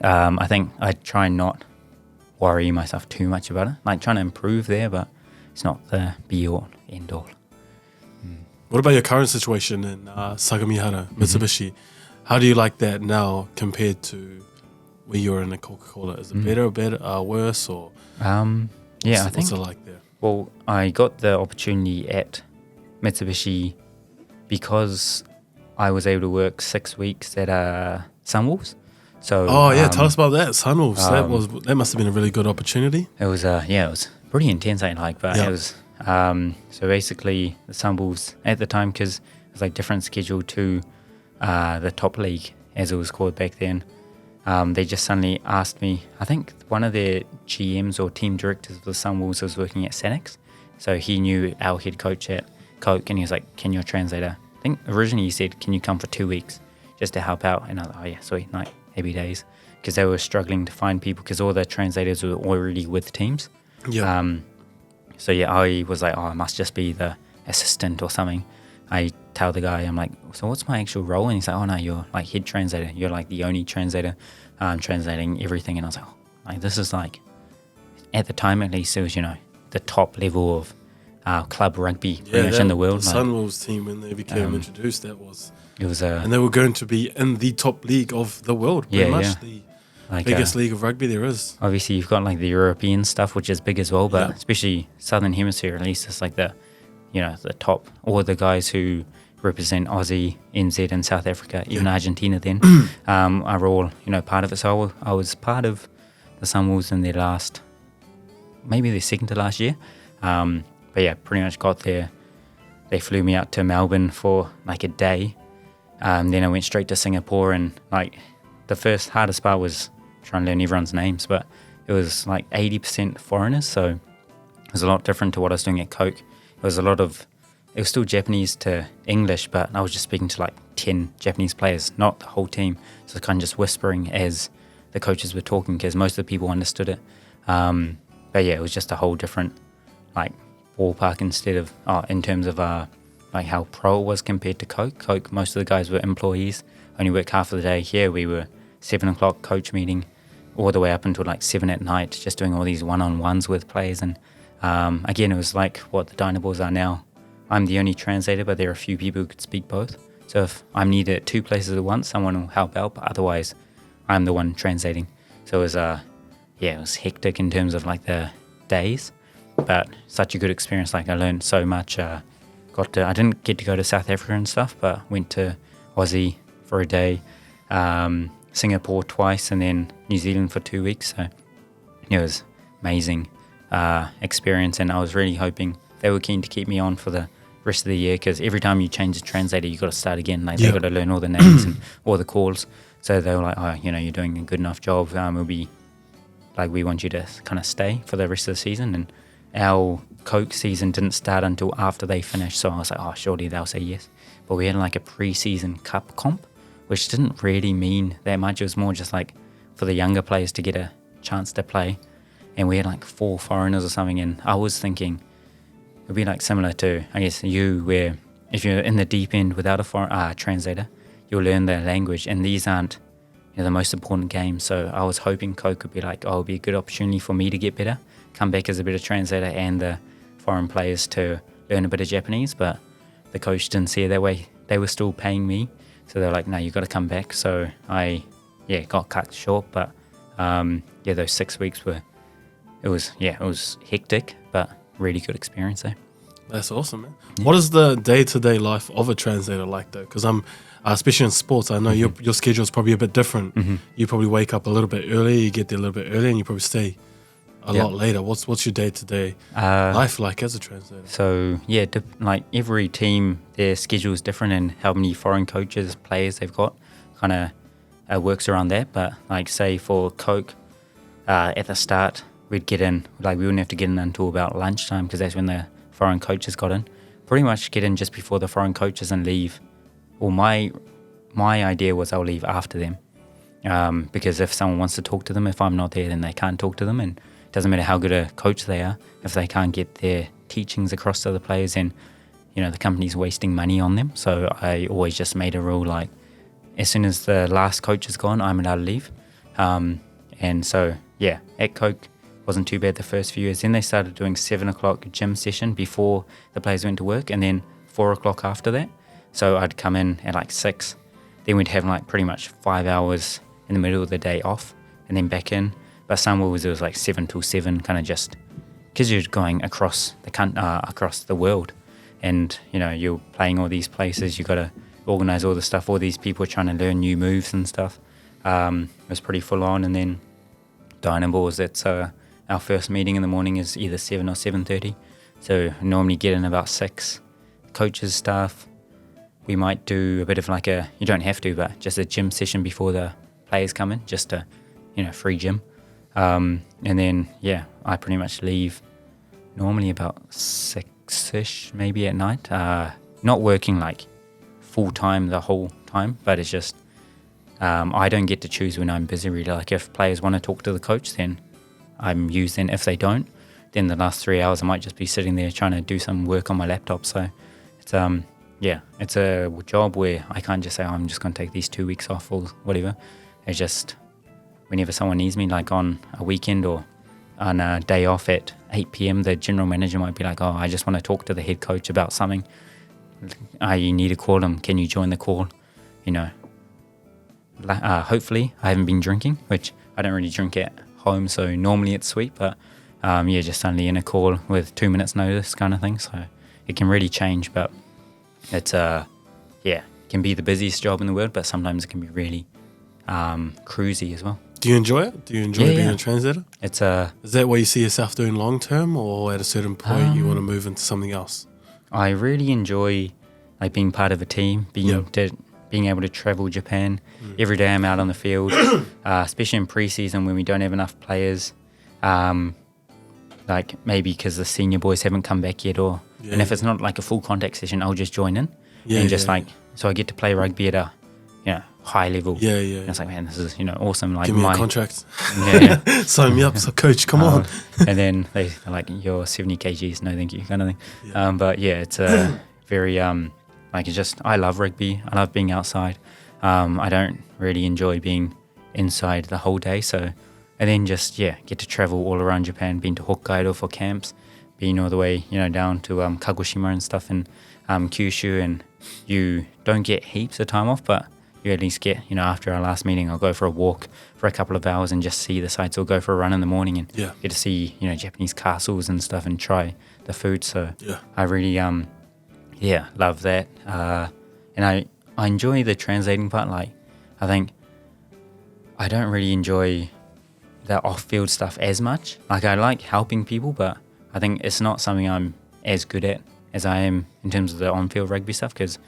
I think I try and not worry myself too much about it. Like trying to improve there, but it's not the be all end all. What about your current situation in Sagamihara, Mitsubishi? How do you like that now compared to when you were in a Coca-Cola? Is it better, worse, or I think what's it like there? Well, I got the opportunity at Mitsubishi because I was able to work 6 weeks at Sunwolves. So tell us about that, Sunwolves. That must have been a really good opportunity. It was it was pretty intense. It was so basically the Sunwolves at the time, because it was like different schedule to the top league as it was called back then. They just suddenly asked me. I think one of their GMs or team directors of the Sunwolves was working at Sanix, so he knew our head coach at Coke, and he was like, "Can your translator?" I think originally he said, "Can you come for 2 weeks just to help out?" And I was like, "Oh yeah, sweet, like happy days," because they were struggling to find people because all the translators were already with teams. Yeah. So yeah, I was like, "Oh, I must just be the assistant or something." I tell the guy, I'm like, "So what's my actual role?" And he's like, "Oh no, you're like head translator. You're like the only translator translating everything." And I was like, "Oh, like this is like," at the time at least, it was the top level of club rugby pretty much in the world. The Sunwolves team, when they became introduced, it was and they were going to be in the top league of the world, pretty much the biggest league of rugby there is. Obviously, you've got like the European stuff, which is big as well, but especially Southern Hemisphere, at least it's like the top, or the guys who represent Aussie, NZ, and South Africa, even Argentina then, are all, part of it. So I was part of the Sunwolves in maybe their second to last year. But yeah, pretty much got there. They flew me out to Melbourne for like a day. Then I went straight to Singapore, and like the first hardest part was trying to learn everyone's names, but it was like 80% foreigners. So it was a lot different to what I was doing at Coke. It was still Japanese to English, but I was just speaking to like 10 Japanese players, not the whole team. So kind of just whispering as the coaches were talking, because most of the people understood it. But yeah, it was just a whole different like ballpark instead of in terms of like how pro it was compared to Coke. Coke, most of the guys were employees, only worked half of the day. Here we were 7 o'clock coach meeting all the way up until like 7 at night, just doing all these one-on-ones with players. And again, it was like what the Dynaballs are now. I'm the only translator, but there are a few people who could speak both. So if I'm needed at 2 places at once, someone will help out, but otherwise I'm the one translating. So it was it was hectic in terms of like the days, but such a good experience. Like I learned so much. I didn't get to go to South Africa and stuff, but went to Aussie for a day, Singapore twice, and then New Zealand for 2 weeks. So it was amazing experience, and I was really hoping they were keen to keep me on for the rest of the year, because every time you change the translator, you got to start again. Like they got to learn all the names and all the calls. So they were like, "Oh, you're doing a good enough job. We want you to kind of stay for the rest of the season." And our Coke season didn't start until after they finished, so I was like, "Oh, surely they'll say yes." But we had like a pre-season cup comp, which didn't really mean that much. It was more just like for the younger players to get a chance to play. And we had like 4 foreigners or something, and I was thinking it would be like similar to, I guess, you, where if you're in the deep end without a translator, you'll learn the language, and these aren't the most important games. So I was hoping Coke would be like, it'd be a good opportunity for me to get better, come back as a better translator, and the foreign players to learn a bit of Japanese. But the coach didn't see it that way. They were still paying me, so they're like, "No, you got to come back." So I got cut short, but those 6 weeks it was hectic, but really good experience there. That's awesome, man. Yeah. What is the day-to-day life of a translator like, though? Because I'm, especially in sports, I know your schedule is probably a bit different. You probably wake up a little bit earlier, you get there a little bit earlier, and you probably stay a lot later. What's your day-to-day life like as a translator? So, yeah, like every team, their schedule is different, and how many foreign coaches, players they've got kind of works around that. But, like, say for Coke, at the start, we'd get in, like, we wouldn't have to get in until about lunchtime because that's when the foreign coaches got in. Pretty much get in just before the foreign coaches and leave. Well, my idea was I'll leave after them, because if someone wants to talk to them, if I'm not there, then they can't talk to them, and it doesn't matter how good a coach they are. If they can't get their teachings across to the players, then the company's wasting money on them. So I always just made a rule, like, as soon as the last coach is gone, I'm allowed to leave. And so at Coke, wasn't too bad the first few years. Then they started doing 7 o'clock gym session before the players went to work, and then 4 o'clock after that. So I'd come in at like 6. Then we'd have like pretty much 5 hours in the middle of the day off, and then back in. But some it was like 7 till 7, kind of just because you're going across the world, and you're playing all these places. You got to organize all the stuff. All these people are trying to learn new moves and stuff. It was pretty full on. And then Dynaballs, that's our first meeting in the morning is either 7 or 7:30. So normally get in about 6. Coaches, staff, we might do a bit of like you don't have to, but just a gym session before the players come in, just a free gym. And then I pretty much leave normally about 6ish maybe at night. Not working like full time the whole time, but it's just I don't get to choose when I'm busy really. Like if players want to talk to the coach, then I'm used. Then if they don't, then the last 3 hours I might just be sitting there trying to do some work on my laptop. So it's it's a job where I can't just say, I'm just going to take these 2 weeks off or whatever. It's just whenever someone needs me, like on a weekend or on a day off at 8 p.m, the general manager might be like, oh, I just want to talk to the head coach about something. I need to call him. Can you join the call? Hopefully I haven't been drinking, which I don't really drink at home, so normally it's sweet, but just suddenly in a call with 2 minutes notice kind of thing. So it can really change, but it's it can be the busiest job in the world, but sometimes it can be really cruisy as well. Do you enjoy it? Do you enjoy being a translator? It's is that what you see yourself doing long term, or at a certain point you want to move into something else? I really enjoy like being part of a team, being able to travel Japan. Every day I'm out on the field, especially in pre-season when we don't have enough players, like maybe because the senior boys haven't come back yet, and if it's not like a full contact session, I'll just join in so I get to play rugby at a high level. And it's like, man, this is awesome. Like, give me a contract. Sign me up. So coach, come on. And then they're like, you're 70 kgs, no thank you, kind of thing. But it's a very like, it's just, I love rugby. I love being outside. I don't really enjoy being inside the whole day. So, and then just, get to travel all around Japan, been to Hokkaido for camps, been all the way, down to Kagoshima and stuff, and Kyushu, and you don't get heaps of time off, but you at least get, after our last meeting, I'll go for a walk for a couple of hours and just see the sights, or go for a run in the morning and get to see, Japanese castles and stuff and try the food. So I really, love that. And I enjoy the translating part. Like, I think I don't really enjoy the off-field stuff as much. Like, I like helping people, but I think it's not something I'm as good at as I am in terms of the on-field rugby stuff, because,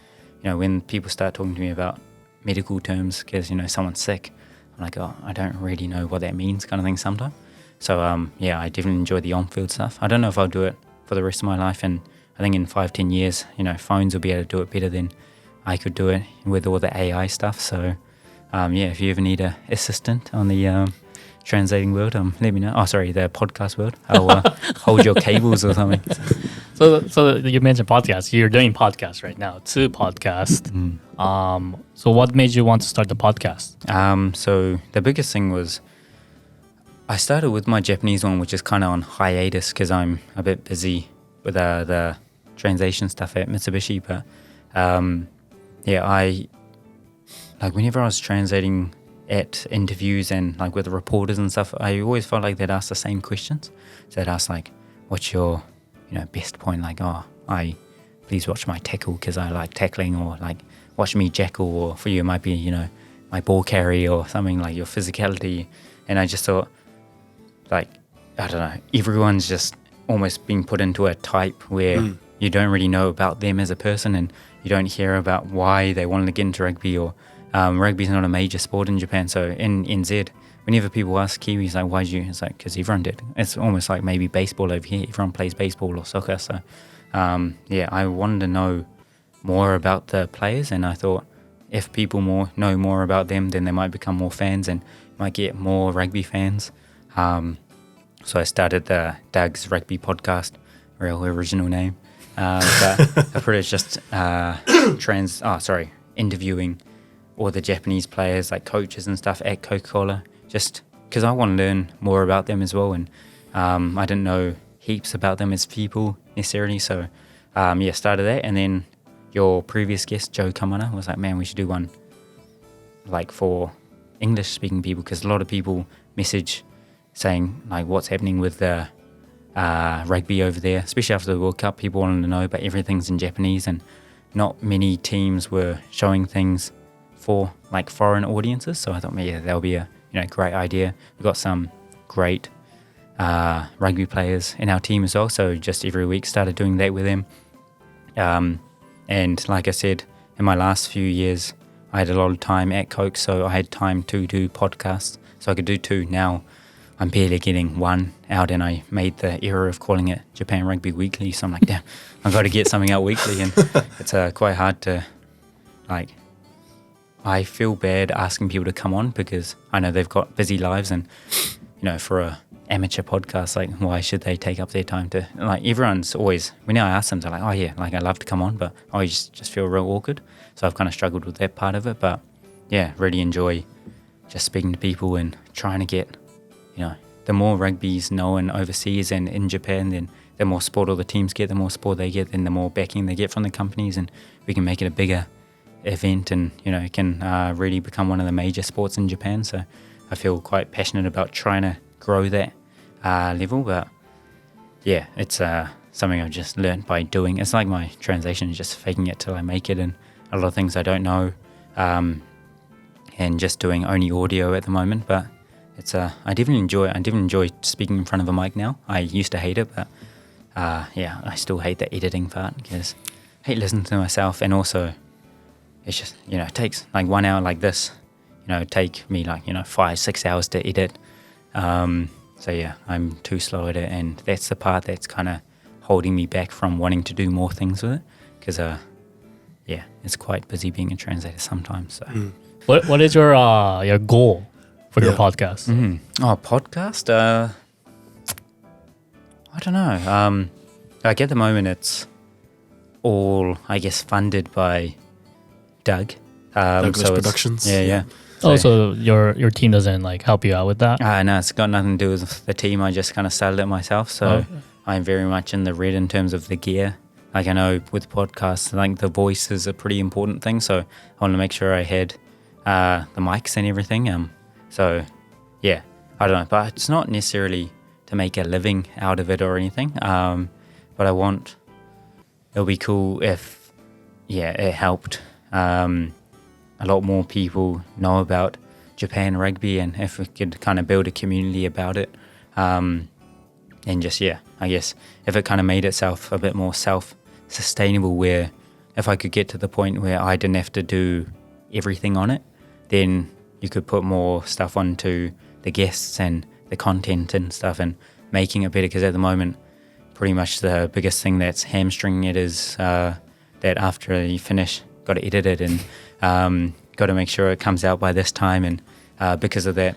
when people start talking to me about medical terms, because, someone's sick, I'm like, oh, I don't really know what that means, kind of thing sometimes. So, I definitely enjoy the on-field stuff. I don't know if I'll do it for the rest of my life, and I think in 5-10 years, phones will be able to do it better than I could do it with all the AI stuff. So, if you ever need an assistant on the translating world, let me know. Oh, sorry, the podcast world. I'll hold your cables or something. So you mentioned podcasts. You're doing podcasts right now, 2 podcasts. So what made you want to start the podcast? So the biggest thing was I started with my Japanese one, which is kind of on hiatus because I'm a bit busy with the translation stuff at Mitsubishi. But I like whenever I was translating at interviews and like with reporters and stuff, I always felt like they'd ask the same questions. So they'd ask like, what's your best point? Like, oh, please watch my tackle because I like tackling, or like watch me jackal, or for you it might be, you know, my ball carry or something, like your physicality. And I just thought, like, I don't know, everyone's just almost being put into a type where you don't really know about them as a person, and you don't hear about why they wanted to get into rugby, or rugby's not a major sport in Japan. So in NZ, whenever people ask Kiwis, like, why'd you? It's like, because everyone did. It's almost like maybe baseball over here. Everyone plays baseball or soccer. So, I wanted to know more about the players, and I thought if people know more about them, then they might become more fans and might get more rugby fans. So I started the Doug's Rugby Podcast, real original name. But I put it just interviewing all the Japanese players, like coaches and stuff at Coca-Cola, just because I want to learn more about them as well. And I didn't know heaps about them as people necessarily. So, started that. And then your previous guest, Joe Kamana, was like, man, we should do one like for English-speaking people, because a lot of people message saying like what's happening with the rugby over there, especially after the World Cup. People wanted to know, but everything's in Japanese, and not many teams were showing things for like foreign audiences. So I thought, yeah, that'll be a great idea. We've got some great rugby players in our team as well, so just every week started doing that with them. And like I said, in my last few years, I had a lot of time at Coke, so I had time to do podcasts, so I could do 2. Now I'm barely getting 1 out, and I made the error of calling it Japan Rugby Weekly. So I'm like, damn, I've got to get something out weekly, and it's quite hard to, like, I feel bad asking people to come on because I know they've got busy lives, and, you know, for a amateur podcast, like, why should they take up their time to, like, everyone's always, when I ask them, they're like, oh yeah, like, I love to come on, but I always just feel real awkward. So I've kind of struggled with that part of it, but yeah, really enjoy just speaking to people and trying to get, you know, the more rugby's known overseas and in Japan, then the more support all the teams get, the more support they get, then the more backing they get from the companies, and we can make it a bigger event, and, you know, it can really become one of the major sports in Japan. So I feel quite passionate about trying to grow that level. But yeah, it's something I've just learned by doing. It's like my translation is just faking it till I make it, and a lot of things I don't know, and just doing only audio at the moment. But it's I definitely enjoy it. I definitely enjoy speaking in front of a mic now. I used to hate it, but I still hate the editing part, because I hate listening to myself. And also it's just, you know, it takes like 1 hour like this, you know, take me like, you know, 5-6 hours to edit. So yeah, I'm too slow at it, and that's the part that's kind of holding me back from wanting to do more things with it, because it's quite busy being a translator sometimes. So What is your goal for your podcast? Podcast? I don't know. Like at the moment, it's all, I guess, funded by Doug. Douglas Productions. Yeah. So your team doesn't like help you out with that? No, it's got nothing to do with the team. I just kind of started it myself. So I'm very much in the red in terms of the gear. Like I know with podcasts, like the voice is a pretty important thing. So I wanted to make sure I had the mics and everything. So yeah, I don't know. But it's not necessarily to make a living out of it or anything. But it'll be cool if, it helped a lot more people know about Japan rugby, and if we could kind of build a community about it, and just, I guess if it kind of made itself a bit more self-sustainable, where if I could get to the point where I didn't have to do everything on it, then you could put more stuff onto the guests and the content and stuff, and making it better. Because at the moment, pretty much the biggest thing that's hamstringing it is that after you finish, got to edit it, and got to make sure it comes out by this time. And because of that,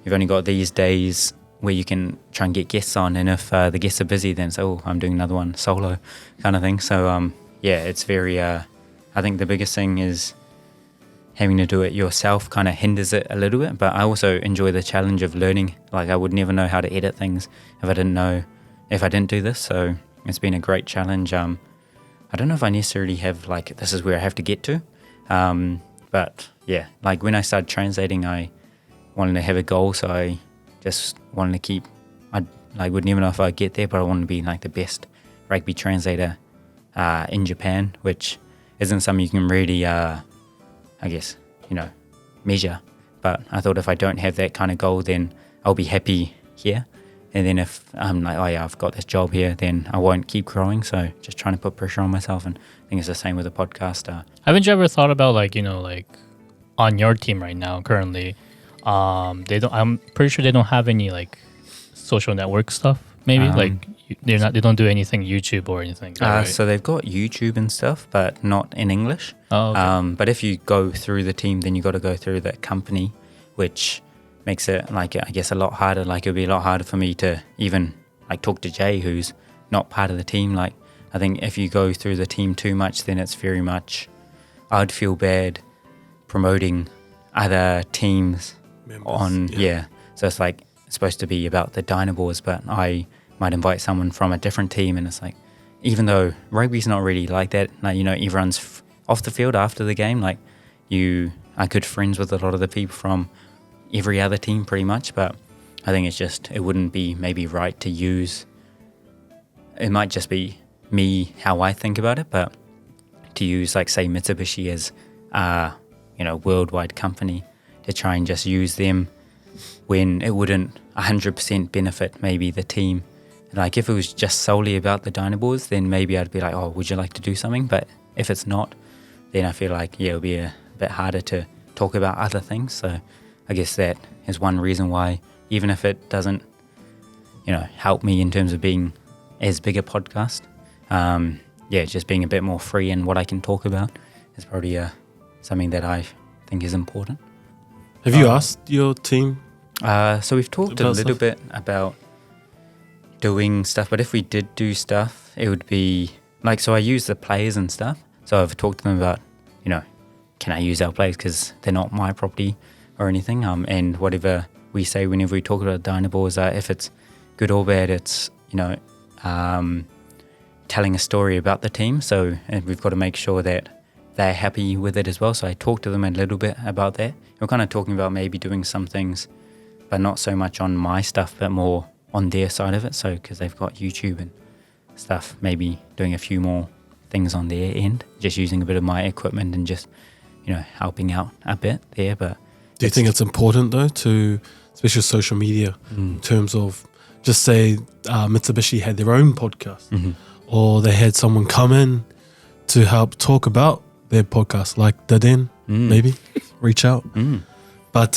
you've only got these days where you can try and get guests on, and if the guests are busy, then say, I'm doing another one solo kind of thing. So it's very I think the biggest thing is having to do it yourself kind of hinders it a little bit, but I also enjoy the challenge of learning. Like I would never know how to edit things if I didn't do this. So it's been a great challenge. I don't know if I necessarily have like, this is where I have to get to. But yeah, like when I started translating, I wanted to have a goal. So I just wanted to would never know if I'd get there, but I wanted to be like the best rugby translator in Japan, which isn't something you can really, I guess, measure. But I thought if I don't have that kind of goal, then I'll be happy here. And then if I'm like, oh yeah, I've got this job here, then I won't keep growing. So just trying to put pressure on myself. And I think it's the same with the podcast. Haven't you ever thought about like on your team right now currently, they don't. I'm pretty sure they don't have any like social network stuff. Maybe they don't do anything YouTube or anything. Right? So they've got YouTube and stuff, but not in English. Oh, okay. But if you go through the team, then you got to go through that company, which makes it like I guess a lot harder. Like it'll be a lot harder for me to even like talk to Jay, who's not part of the team. Like I think if you go through the team too much, then it's very much I'd feel bad promoting other teams members, yeah. So it's like it's supposed to be about the Dynaboars, but I might invite someone from a different team, and it's like even though rugby's not really like that, like everyone's off the field after the game. Like you are good friends with a lot of the people from every other team pretty much, but I think it wouldn't be maybe right to use, it might just be me how I think about it, but to use like say Mitsubishi as a worldwide company to try and just use them when it wouldn't 100% benefit maybe the team. Like if it was just solely about the Dynaboars, then maybe I'd be like, oh, would you like to do something? But if it's not, then I feel like it'll be a bit harder to talk about other things. So I guess that is one reason why, even if it doesn't, help me in terms of being as big a podcast, just being a bit more free in what I can talk about is probably something that I think is important. Have you asked your team? So we've talked a little bit about doing stuff, but if we did do stuff, it would be like, so I use the players and stuff. So I've talked to them about, can I use our players because they're not my property or anything. And whatever we say whenever we talk about Dynaboars, if it's good or bad, it's, telling a story about the team. So we've got to make sure that they're happy with it as well. So I talked to them a little bit about that. We're kind of talking about maybe doing some things, but not so much on my stuff, but more on their side of it. So because they've got YouTube and stuff, maybe doing a few more things on their end, just using a bit of my equipment and just, helping out a bit there. But do you think it's important though to, especially social media, in terms of just say Mitsubishi had their own podcast or they had someone come in to help talk about their podcast, like Jayden, maybe reach out. But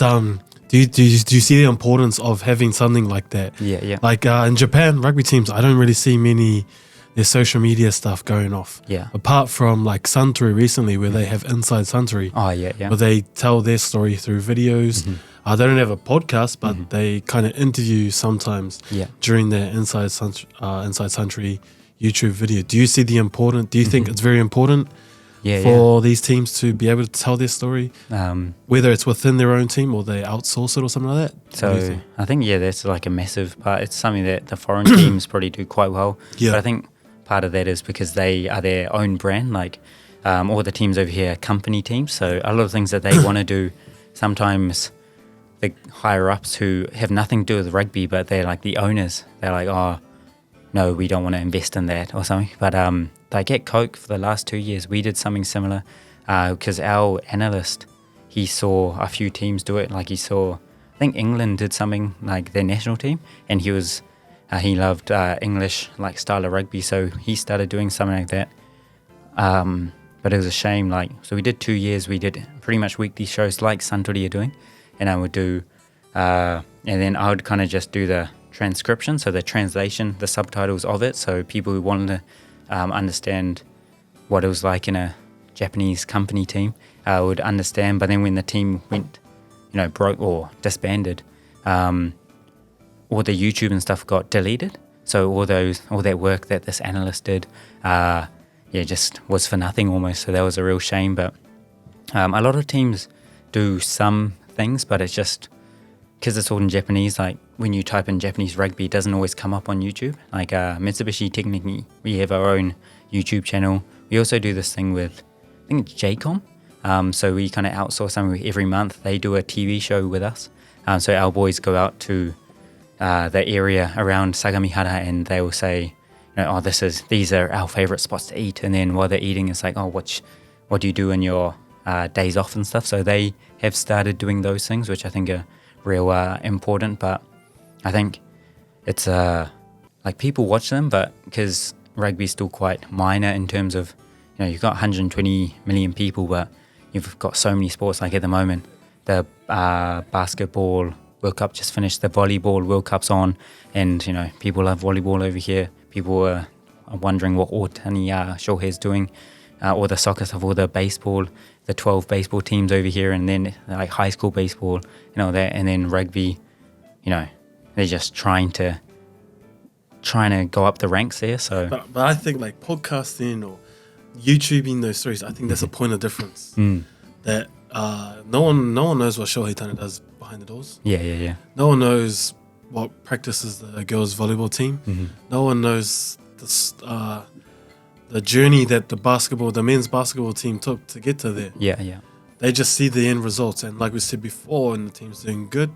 do you see the importance of having something like that? Yeah. Like in Japan, rugby teams, I don't really see many their social media stuff going off. Yeah. Apart from like Suntory recently, where they have Inside Suntory. Oh yeah. Where they tell their story through videos. They don't have a podcast, but they kind of interview sometimes during their Inside Suntory YouTube video. Do you see the important? Do you think it's very important for these teams to be able to tell their story, whether it's within their own team or they outsource it or something like that? So I think that's like a massive part. It's something that the foreign teams probably do quite well. But I think part of that is because they are their own brand, like all the teams over here are company teams. So a lot of things that they want to do, sometimes the higher ups who have nothing to do with rugby, but they're like the owners, they're like, oh no, we don't want to invest in that or something. But like at Coke for the last 2 years, we did something similar because our analyst, he saw a few teams do it. Like he saw, I think England did something like their national team, and he loved English like style of rugby, so he started doing something like that. But it was a shame. Like, so we did 2 years. We did pretty much weekly shows like Suntory are doing, and I would do, and then I would kind of just do the transcription, so the translation, the subtitles of it, so people who wanted to understand what it was like in a Japanese company team would understand. But then when the team went, broke or disbanded, all the YouTube and stuff got deleted. So all that work that this analyst did, just was for nothing almost. So that was a real shame. But a lot of teams do some things, but it's just because it's all in Japanese. Like when you type in Japanese rugby, it doesn't always come up on YouTube. Like Mitsubishi, technically, we have our own YouTube channel. We also do this thing with, I think it's JCOM. So we kind of outsource something every month. They do a TV show with us. So our boys go out to the area around Sagamihara, and they will say, these are our favorite spots to eat. And then while they're eating, it's like, what do you do in your days off and stuff? So they have started doing those things, which I think are real important. But I think it's like people watch them, but because rugby's still quite minor in terms of, you've got 120 million people, but you've got so many sports. Like at the moment, the basketball World Cup just finished, the volleyball World Cup's on, and people love volleyball over here. People are wondering what Otani Shohei's doing, or the soccer stuff, or the baseball, the 12 baseball teams over here, and then like high school baseball, that, and then rugby. They're just trying to go up the ranks there. So, but I think like podcasting or YouTubing those stories, I think that's a point of difference. That no one knows what Shohei Tana does behind the doors. Yeah. No one knows what practices the girls' volleyball team. No one knows the journey that the men's basketball team took to get to there. Yeah. They just see the end results, and like we said before, when the team's doing good,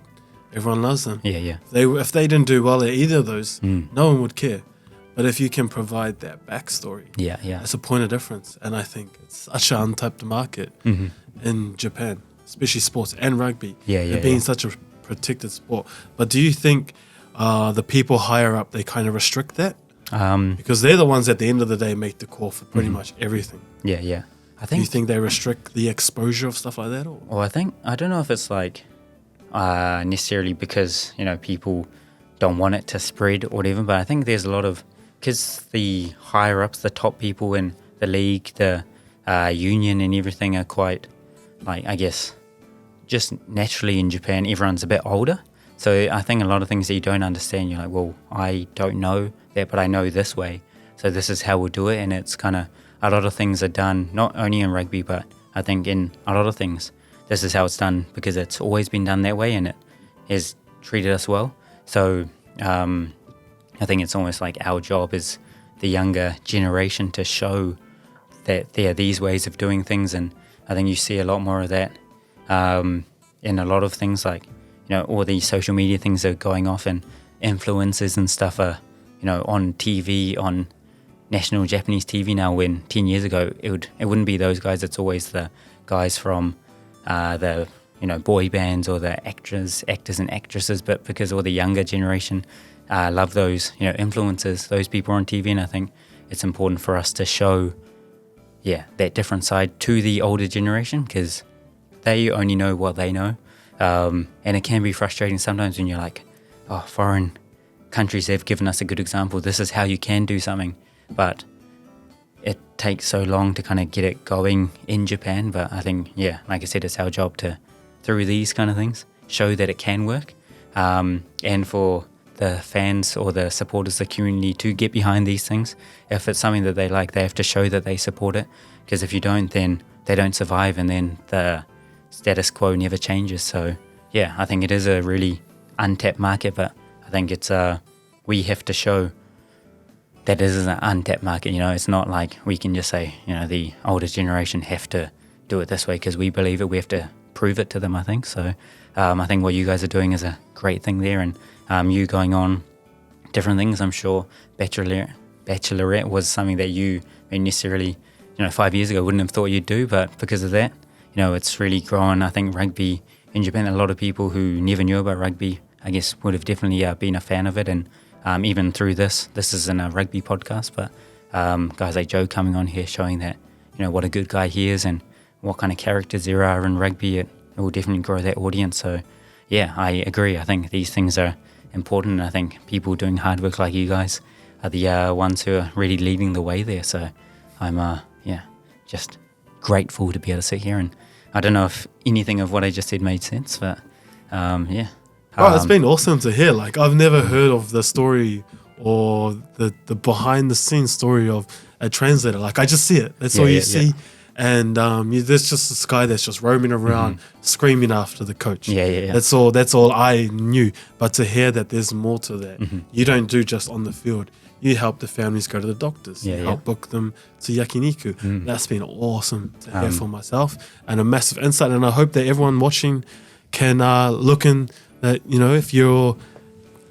everyone loves them. Yeah. If they didn't do well at either of those, no one would care. But if you can provide that backstory, yeah, that's a point of difference. And I think it's such an untapped market in Japan, especially sports and rugby. Yeah. Being such a protected sport. But do you think the people higher up, they kind of restrict that? Because they're the ones at the end of the day make the call for pretty much everything. Yeah. Do you think they restrict the exposure of stuff like that? Or? Well, I don't know if it's like necessarily because people don't want it to spread or whatever, but I think there's a lot of, because the higher ups, the top people in the league, the union and everything are quite, like, I guess, just naturally in Japan, everyone's a bit older. So I think a lot of things that you don't understand, you're like, well, I don't know that, but I know this way. So this is how we'll do it. And it's kind of, a lot of things are done, not only in rugby, but I think in a lot of things, this is how it's done because it's always been done that way and it has treated us well. So I think it's almost like our job as the younger generation to show that there are these ways of doing things. And I think you see a lot more of that in a lot of things, like, all these social media things are going off and influencers and stuff are, on TV, on national Japanese TV now, when 10 years ago it wouldn't be those guys. It's always the guys from the boy bands or the actors and actresses, but because all the younger generation love those influencers, those people on TV, and I think it's important for us to show that different side to the older generation because they only know what they know, and it can be frustrating sometimes when you're like, foreign countries have given us a good example, this is how you can do something, but it takes so long to kind of get it going in Japan. But I think, like I said, it's our job to, through these kind of things, show that it can work, and for the fans or the supporters, the community, to get behind these things. If it's something that they like, they have to show that they support it, because if you don't, then they don't survive, and then the status quo never changes. So I think it is a really untapped market, but I think it's we have to show that it is an untapped market. It's not like we can just say, the older generation have to do it this way because we believe it. We have to prove it to them, I think. So I think what you guys are doing is a great thing there, and you going on different things. I'm sure Bachelorette was something that you necessarily, 5 years ago wouldn't have thought you'd do, but because of that, it's really grown. I think rugby in Japan, a lot of people who never knew about rugby, I guess, would have definitely been a fan of it. And even through this isn't a rugby podcast, but guys like Joe coming on here showing that, what a good guy he is and what kind of characters there are in rugby, it will definitely grow that audience. So I agree. I think these things are important, and I think people doing hard work like you guys are the ones who are really leading the way there. So I'm just grateful to be able to sit here, and I don't know if anything of what I just said made sense, but it's been awesome to hear. Like, I've never heard of the story or the behind the scenes story of a translator. Like, I just see it. That's all you see. And there's just this guy that's just roaming around screaming after the coach. That's all I knew. But to hear that there's more to that, you don't do just on the field. You help the families go to the doctors. You help book them to yakiniku. That's been awesome to hear for myself, and a massive insight. And I hope that everyone watching can look in that, if you're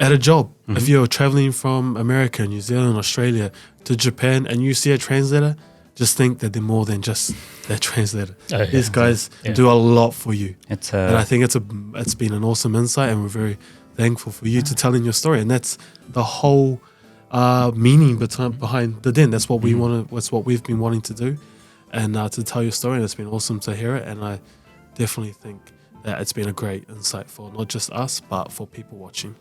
at a job. If you're traveling from America, New Zealand, Australia to Japan, and you see a translator, just think that they're more than just their translator. These guys do a lot for you. And I think it's been an awesome insight, and we're very thankful for you to telling your story. And that's the whole meaning behind the Den. That's what we want. That's what we've been wanting to do, and to tell your story. And it's been awesome to hear it. And I definitely think that it's been a great insight for not just us, but for people watching.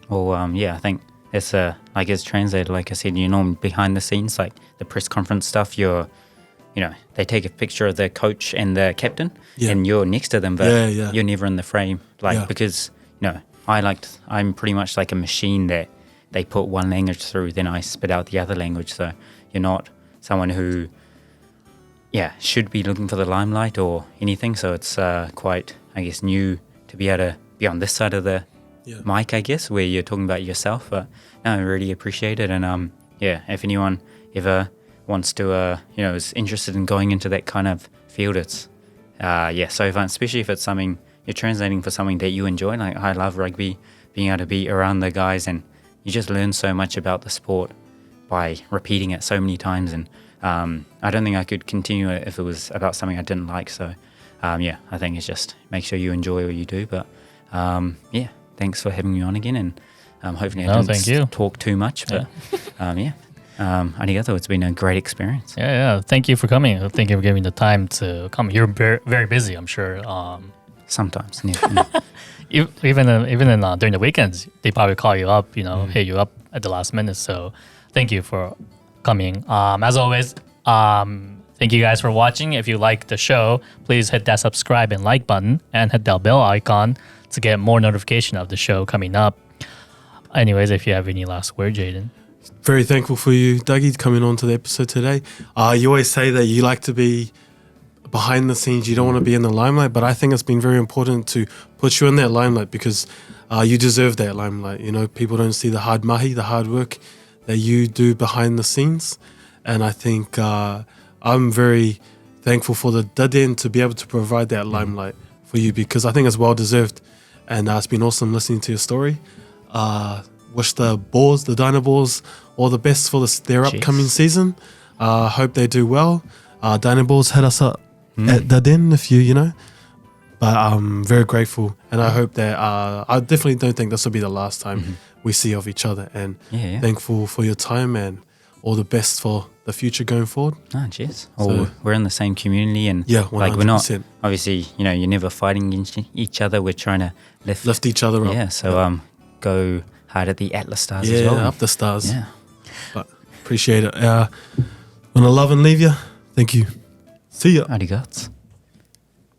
Well, I think it's like as translator, like I said, you know, behind the scenes, like the press conference stuff, they take a picture of the coach and the captain, and you're next to them, but you're never in the frame, because I'm pretty much like a machine that they put one language through, then I spit out the other language. So you're not someone who, should be looking for the limelight or anything. So it's quite, I guess, new to be able to be on this side of the mic, I guess, where you're talking about yourself. But no, I really appreciate it. And if anyone ever wants to, is interested in going into that kind of field, it's so fun, especially if it's something you're translating for something that you enjoy. Like I love rugby, being able to be around the guys, and you just learn so much about the sport by repeating it so many times. And I don't think I could continue it if it was about something I didn't like. So I think it's just make sure you enjoy what you do. But thanks for having me on again, and hopefully I didn't talk too much. But arigato. It's been a great experience. Yeah. Thank you for coming. Thank you for giving the time to come. You're very, very busy, I'm sure. Sometimes, even during the weekends, they probably call you up, hit you up at the last minute. So thank you for coming. As always, thank you guys for watching. If you like the show, please hit that subscribe and like button and hit that bell icon to get more notification of the show coming up. Anyways, if you have any last word, Jayden. Very thankful for you, Dougie, coming on to the episode today. You always say that you like to be behind the scenes, you don't want to be in the limelight, but I think it's been very important to put you in that limelight because you deserve that limelight. People don't see the hard mahi, the hard work that you do behind the scenes. And I think I'm very thankful for the Den to be able to provide that limelight for you, because I think it's well deserved. And it's been awesome listening to your story. Wish the Dino Boars all the best for their upcoming season. Hope they do well. Dino Boars, hit us up at the Den if but I'm very grateful, and I hope that I definitely don't think this will be the last time we see of each other, and thankful for your time and all the best for the future going forward. Cheers. We're in the same community, and 100%. like we're not obviously you're never fighting against each other. We're trying to lift each other up. So go hard at the Atlas stars as well. Up the stars. But appreciate it. Want to love and leave you. Thank you. See ya. Arigato.